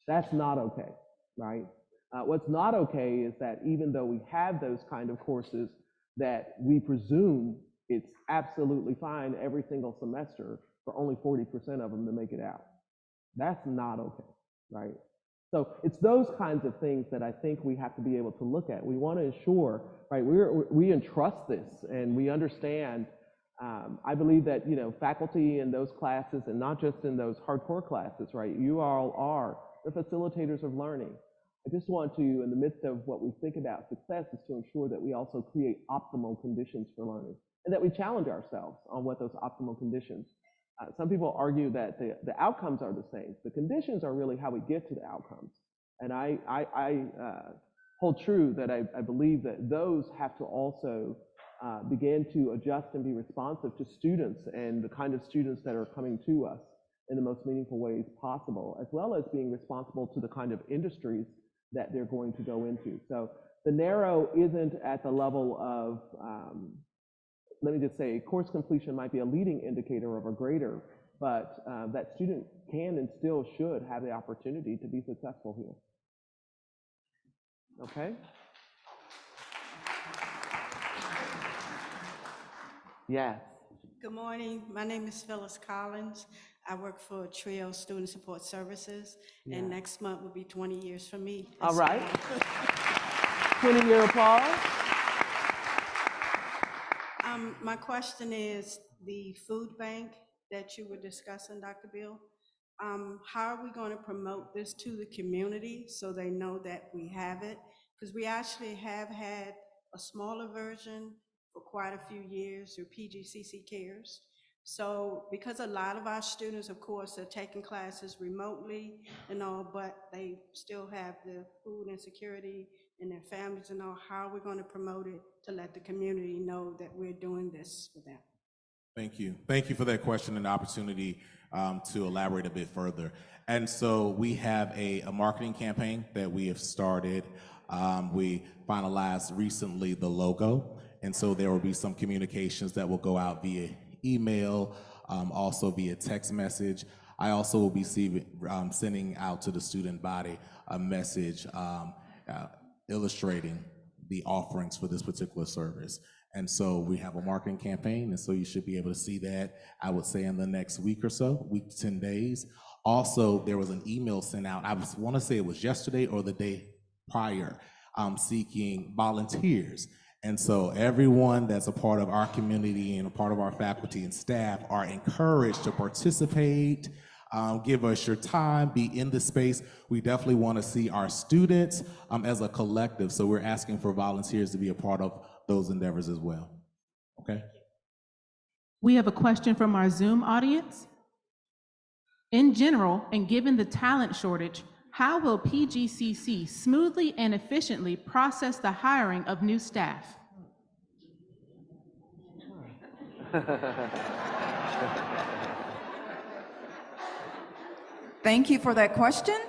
That's not okay, right? What's not okay is that even though we have those kind of courses, that we presume it's absolutely fine every single semester for only 40% of them to make it out. That's not okay, right? So it's those kinds of things that I think we have to be able to look at. We want to ensure, right, we entrust this and we understand. I believe that, faculty in those classes, and not just in those hardcore classes, right, you all are the facilitators of learning. I just want to, in the midst of what we think about success, is to ensure that we also create optimal conditions for learning and that we challenge ourselves on what those optimal conditions Some people argue that the outcomes are the same. The conditions are really how we get to the outcomes. And I hold true that I believe that those have to also begin to adjust and be responsive to students and the kind of students that are coming to us in the most meaningful ways possible, as well as being responsible to the kind of industries that they're going to go into. So the narrow isn't at the level of, let me just say, course completion might be a leading indicator of a grader, but that student can and still should have the opportunity to be successful here. Okay? Yes. Good morning. My name is Phyllis Collins. I work for TRIO Student Support Services, and next month will be 20 years for me. All right. 20-year applause. My question is the food bank that you were discussing, Dr. Bill. How are we going to promote this to the community so they know that we have it? Because we actually have had a smaller version for quite a few years through PGCC Cares. So because a lot of our students, of course, are taking classes remotely and all, but they still have the food insecurity in their families and all, how are we going to promote it to let the community know that we're doing this for them? Thank you. Thank you for that question and the opportunity to elaborate a bit further. And so we have a marketing campaign that we have started. We finalized recently the logo, and so there will be some communications that will go out via email, also via text message. I also will be sending out to the student body a message illustrating the offerings for this particular service. And so we have a marketing campaign, and so you should be able to see that, I would say, in the next week or so, week to 10 days. Also, there was an email sent out, I want to say it was yesterday or the day prior, seeking volunteers. And so everyone that's a part of our community and a part of our faculty and staff are encouraged to participate, give us your time, be in the space. We definitely want to see our students as a collective, so we're asking for volunteers to be a part of those endeavors as well. Okay. We have a question from our Zoom audience. In general, and given the talent shortage, how will PGCC smoothly and efficiently process the hiring of new staff? Thank you for that question.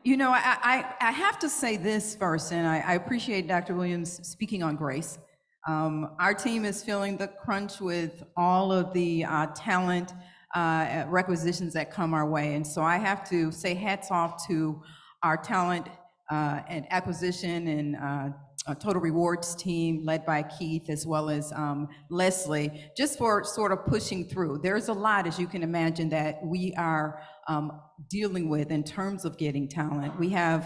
You know, I have to say this first, and I appreciate Dr. Williams speaking on grace. Our team is feeling the crunch with all of the talent requisitions that come our way. And so I have to say hats off to our talent and acquisition and total rewards team led by Keith, as well as Leslie, just for sort of pushing through. There's a lot, as you can imagine, that we are dealing with in terms of getting talent. We have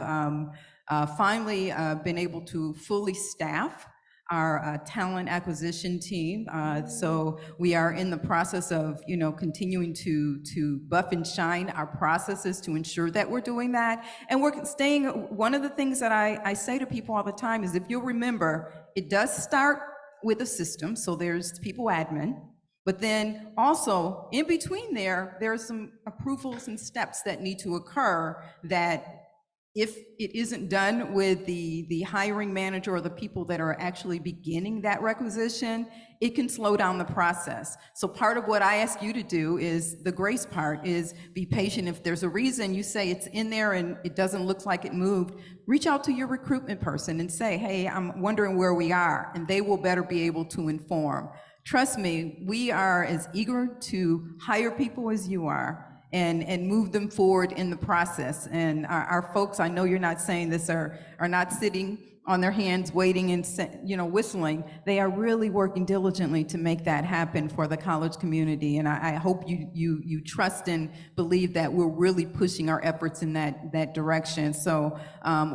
finally been able to fully staff our talent acquisition team. So we are in the process of, you know, continuing to buff and shine our processes to ensure that we're doing that. And we're staying, one of the things that I say to people all the time is, if you'll remember, it does start with a system. So there's people admin, but then also in between there's some approvals and steps that need to occur that, if it isn't done with the hiring manager or the people that are actually beginning that requisition, it can slow down the process. So part of what I ask you to do is the grace part, is be patient. If there's a reason you say it's in there and it doesn't look like it moved, reach out to your recruitment person and say, hey, I'm wondering where we are, and they will better be able to inform. Trust me, we are as eager to hire people as you are, and move them forward in the process. And our folks, I know you're not saying this, are not sitting on their hands waiting and, you know, whistling. They are really working diligently to make that happen for the college community. And I hope you trust and believe that we're really pushing our efforts in that direction. So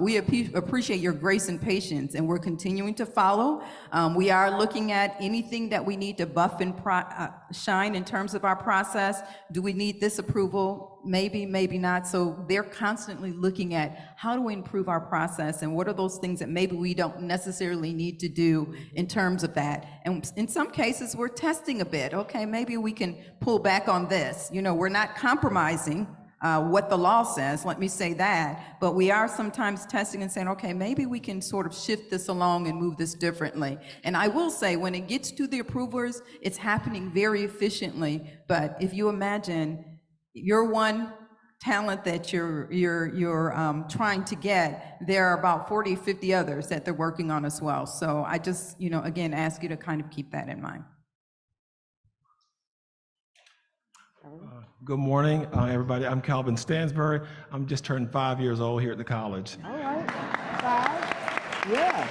we appreciate your grace and patience, and we're continuing to follow. We are looking at anything that we need to buff and shine in terms of our process? Do we need this approval? Maybe, maybe not. So they're constantly looking at how do we improve our process and what are those things that maybe we don't necessarily need to do in terms of that. And in some cases, we're testing a bit. Okay, maybe we can pull back on this. You know, we're not compromising what the law says, let me say that, but we are sometimes testing and saying, okay, maybe we can sort of shift this along and move this differently. And I will say, when it gets to the approvers, it's happening very efficiently. But if you imagine you're one talent that you're trying to get, there are about 40, 50 others that they're working on as well. So I just, you know, again, ask you to kind of keep that in mind. Good morning, everybody. I'm Calvin Stansbury. I'm just turned 5 years old here at the college. All right, 5, yeah.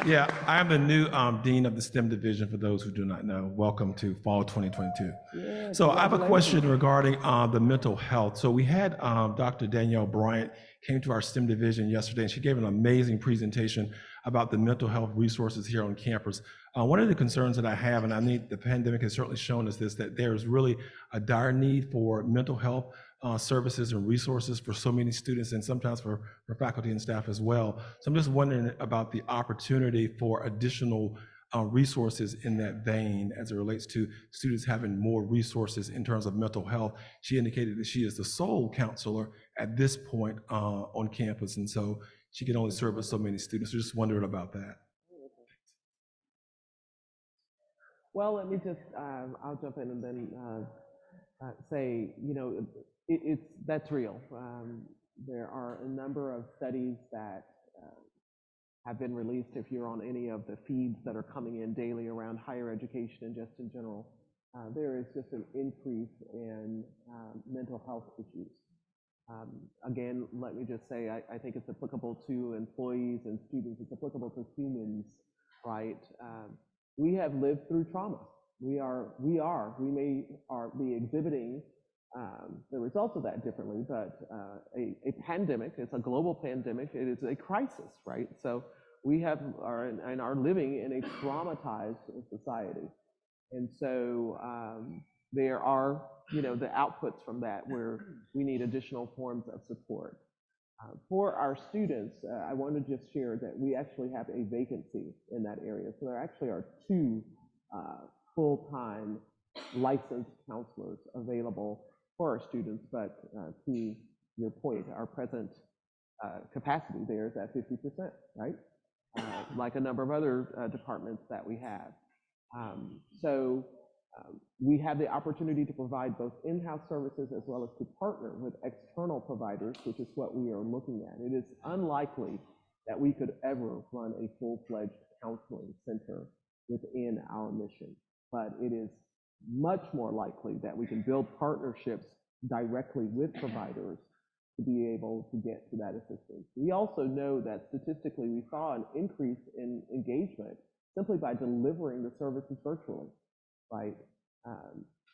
Yeah, I am the new Dean of the STEM Division, for those who do not know. Welcome to fall 2022. Yeah, so I have a question regarding the mental health. So we had Dr. Danielle Bryant came to our STEM Division yesterday, and she gave an amazing presentation about the mental health resources here on campus. One of the concerns that I have, and I think the pandemic has certainly shown us this, that there is really a dire need for mental health services and resources for so many students, and sometimes for faculty and staff as well. So I'm just wondering about the opportunity for additional resources in that vein as it relates to students having more resources in terms of mental health. She indicated that she is the sole counselor at this point on campus, and so she can only service so many students. So just wondering about that. Well, let me just, I'll jump in and then say, you know, that's real. There are a number of studies that have been released. If you're on any of the feeds that are coming in daily around higher education and just in general, there is just an increase in mental health issues. Again, let me just say, I think it's applicable to employees and students. It's applicable to humans, right? We have lived through trauma. We may be exhibiting the results of that differently, but a pandemic, it's a global pandemic, it is a crisis, right? So we are living in a traumatized society. And so there are, you know, the outputs from that where we need additional forms of support. For our students, I want to just share that we actually have a vacancy in that area. So there actually are 2 full-time licensed counselors available for our students, but to your point, our present capacity there is at 50%, right? Like a number of other departments that we have. So we have the opportunity to provide both in-house services as well as to partner with external providers, which is what we are looking at. It is unlikely that we could ever run a full-fledged counseling center within our mission, but it is much more likely that we can build partnerships directly with providers to be able to get to that assistance. We also know that statistically we saw an increase in engagement simply by delivering the services virtually, right?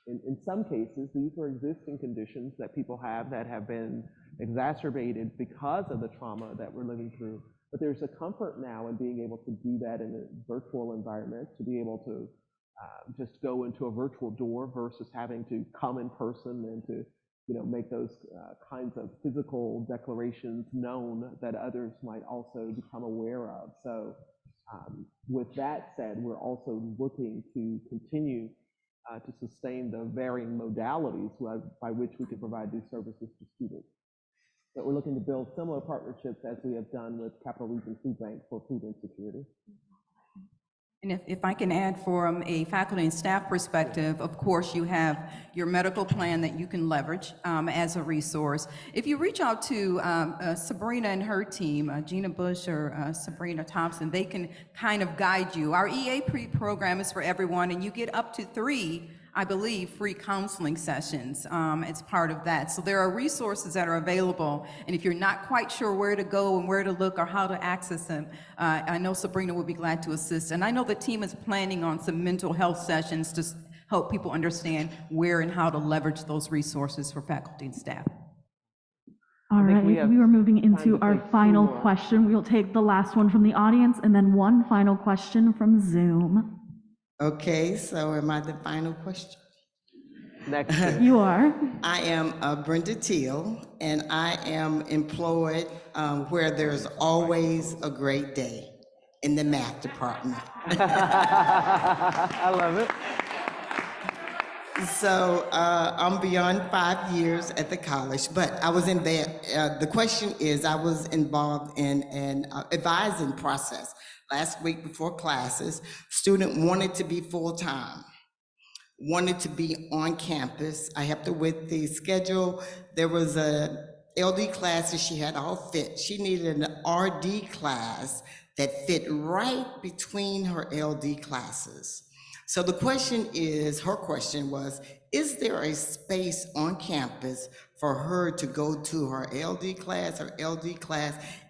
In some cases, these were existing conditions that people have that have been exacerbated because of the trauma that we're living through. But there's a comfort now in being able to do that in a virtual environment, to be able to just go into a virtual door versus having to come in person and to, you know, make those kinds of physical declarations known that others might also become aware of. So with that said, we're also looking to continue to sustain the varying modalities by which we can provide these services to students. But we're looking to build similar partnerships as we have done with Capital Region Food Bank for food insecurity. And if I can add from a faculty and staff perspective, of course, you have your medical plan that you can leverage as a resource. If you reach out to Sabrina and her team, Gina Bush or Sabrina Thompson, they can kind of guide you. Our EAP program is for everyone, and you get up to 3, I believe, free counseling sessions as part of that. So there are resources that are available, and if you're not quite sure where to go and where to look or how to access them, I know Sabrina would be glad to assist. And I know the team is planning on some mental health sessions to help people understand where and how to leverage those resources for faculty and staff. All right, we are moving into our final question. We'll take the last one from the audience and then one final question from Zoom. Okay, so am I the final question? Next year. You are. I am Brenda Teal, and I am employed where there's always a great day in the math department. I love it. So I'm beyond 5 years at the college, but I was in there. The question is, I was involved in an advising process. Last week before classes, student wanted to be full-time, wanted to be on campus. I helped her with the schedule. There was a LD class that she had all fit. She needed an RD class that fit right between her LD classes. So the question is, her question was, is there a space on campus for her to go to her LD class,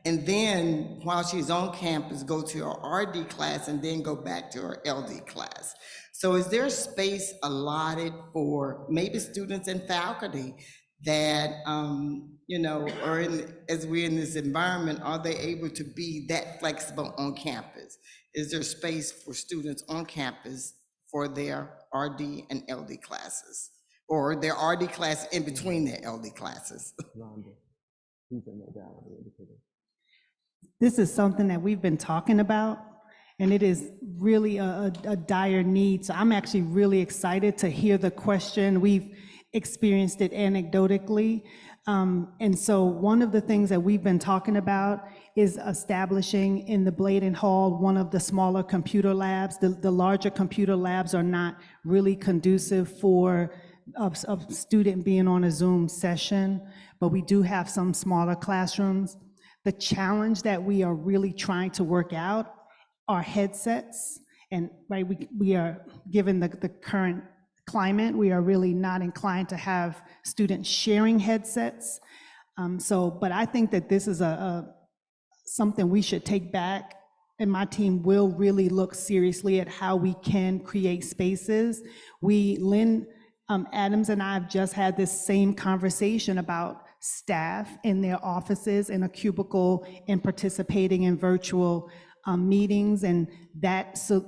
and then while she's on campus, go to her RD class and then go back to her LD class? So is there space allotted for maybe students and faculty that, you know, or as we're in this environment, are they able to be that flexible on campus? Is there space for students on campus for their RD and LD classes, or their RD class in between their LD classes? This is something that we've been talking about, and it is really a dire need. So I'm actually really excited to hear the question. We've experienced it anecdotally. And so one of the things that we've been talking about is establishing in the Bladen Hall one of the smaller computer labs. The larger computer labs are not really conducive for a student being on a Zoom session, but we do have some smaller classrooms. The challenge that we are really trying to work out are headsets. And right, we are, given the current climate, we are really not inclined to have students sharing headsets. But I think that this is something we should take back, and my team will really look seriously at how we can create spaces. Lynn Adams and I have just had this same conversation about staff in their offices in a cubicle and participating in virtual meetings, and that, so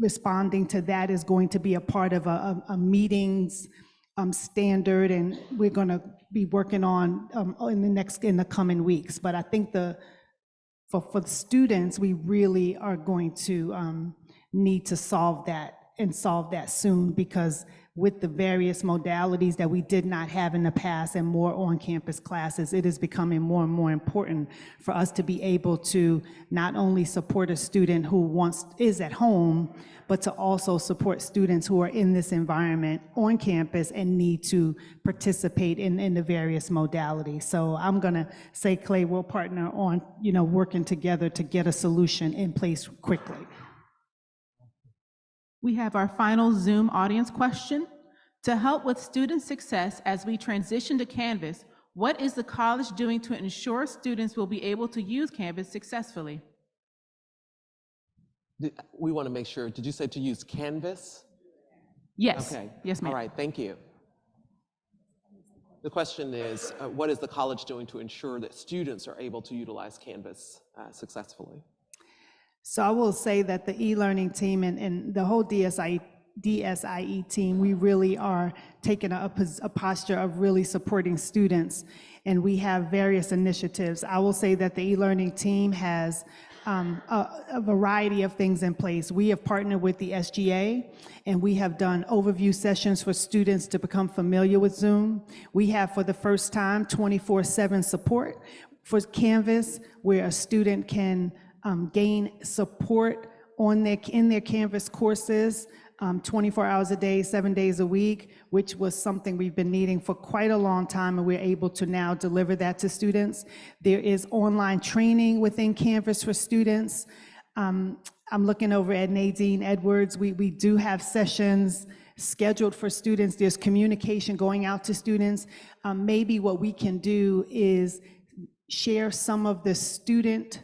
responding to that is going to be a part of a meetings standard, and we're going to be working on in the coming weeks. But I think for the students, we really are going to need to solve that soon, because with the various modalities that we did not have in the past and more on-campus classes, it is becoming more and more important for us to be able to not only support a student who is at home, but to also support students who are in this environment on campus and need to participate in the various modalities. So I'm gonna say, Clay, we'll partner on, working together to get a solution in place quickly. We have our final Zoom audience question. To help with student success as we transition to Canvas, what is the college doing to ensure students will be able to use Canvas successfully? We want to make sure, did you say to use Canvas? Yes. Okay. Yes, ma'am. All right, thank you. The question is, what is the college doing to ensure that students are able to utilize Canvas successfully? So I will say that the e-learning team and the whole DSIE team, we really are taking a posture of really supporting students, and we have various initiatives. I will say that the e-learning team has a variety of things in place. We have partnered with the SGA, and we have done overview sessions for students to become familiar with Zoom. We have, for the first time, 24/7 support for Canvas, where a student can gain support in their Canvas courses 24 hours a day, 7 days a week, which was something we've been needing for quite a long time, and we're able to now deliver that to students. There is online training within Canvas for students. I'm looking over at Nadine Edwards. We do have sessions scheduled for students. There's communication going out to students. Maybe what we can do is share some of the student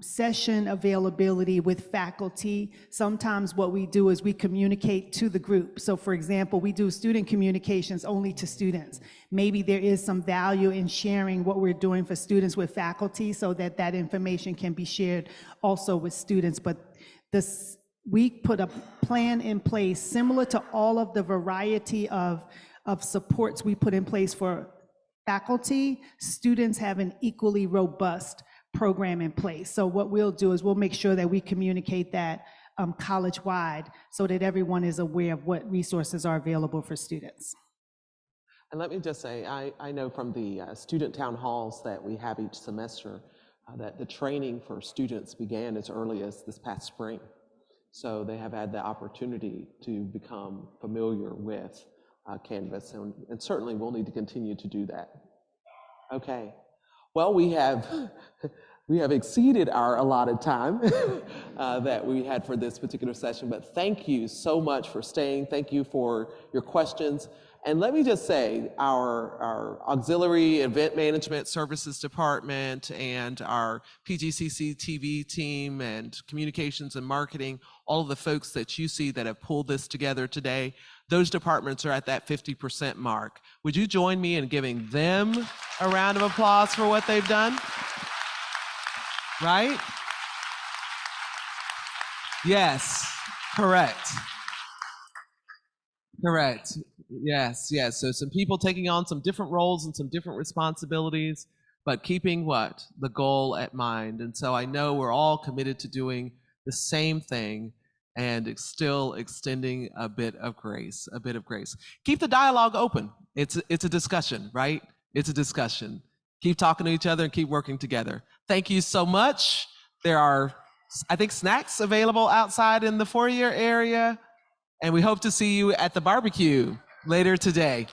session availability with faculty. Sometimes what we do is we communicate to the group. So for example, we do student communications only to students. Maybe there is some value in sharing what we're doing for students with faculty so that that information can be shared also with students. But we put a plan in place similar to all of the variety of supports we put in place for faculty. Students have an equally robust program in place. So what we'll do is we'll make sure that we communicate that college-wide so that everyone is aware of what resources are available for students. And let me just say, I know from the student town halls that we have each semester that the training for students began as early as this past spring. So they have had the opportunity to become familiar with Canvas, and certainly we'll need to continue to do that. Okay, well, we have exceeded our allotted time that we had for this particular session, but thank you so much for staying. Thank you for your questions. And let me just say, our auxiliary event management services department and our PGCC TV team and communications and marketing, all of the folks that you see that have pulled this together today, those departments are at that 50% mark. Would you join me in giving them a round of applause for what they've done? Right? Yes, correct. Correct. Yes, yes. So some people taking on some different roles and some different responsibilities, but keeping what? The goal at mind. And so I know we're all committed to doing the same thing and still extending a bit of grace, a bit of grace. Keep the dialogue open. It's a discussion, right? It's a discussion. Keep talking to each other and keep working together. Thank you so much. There are, I think, snacks available outside in the foyer area. And we hope to see you at the barbecue later today.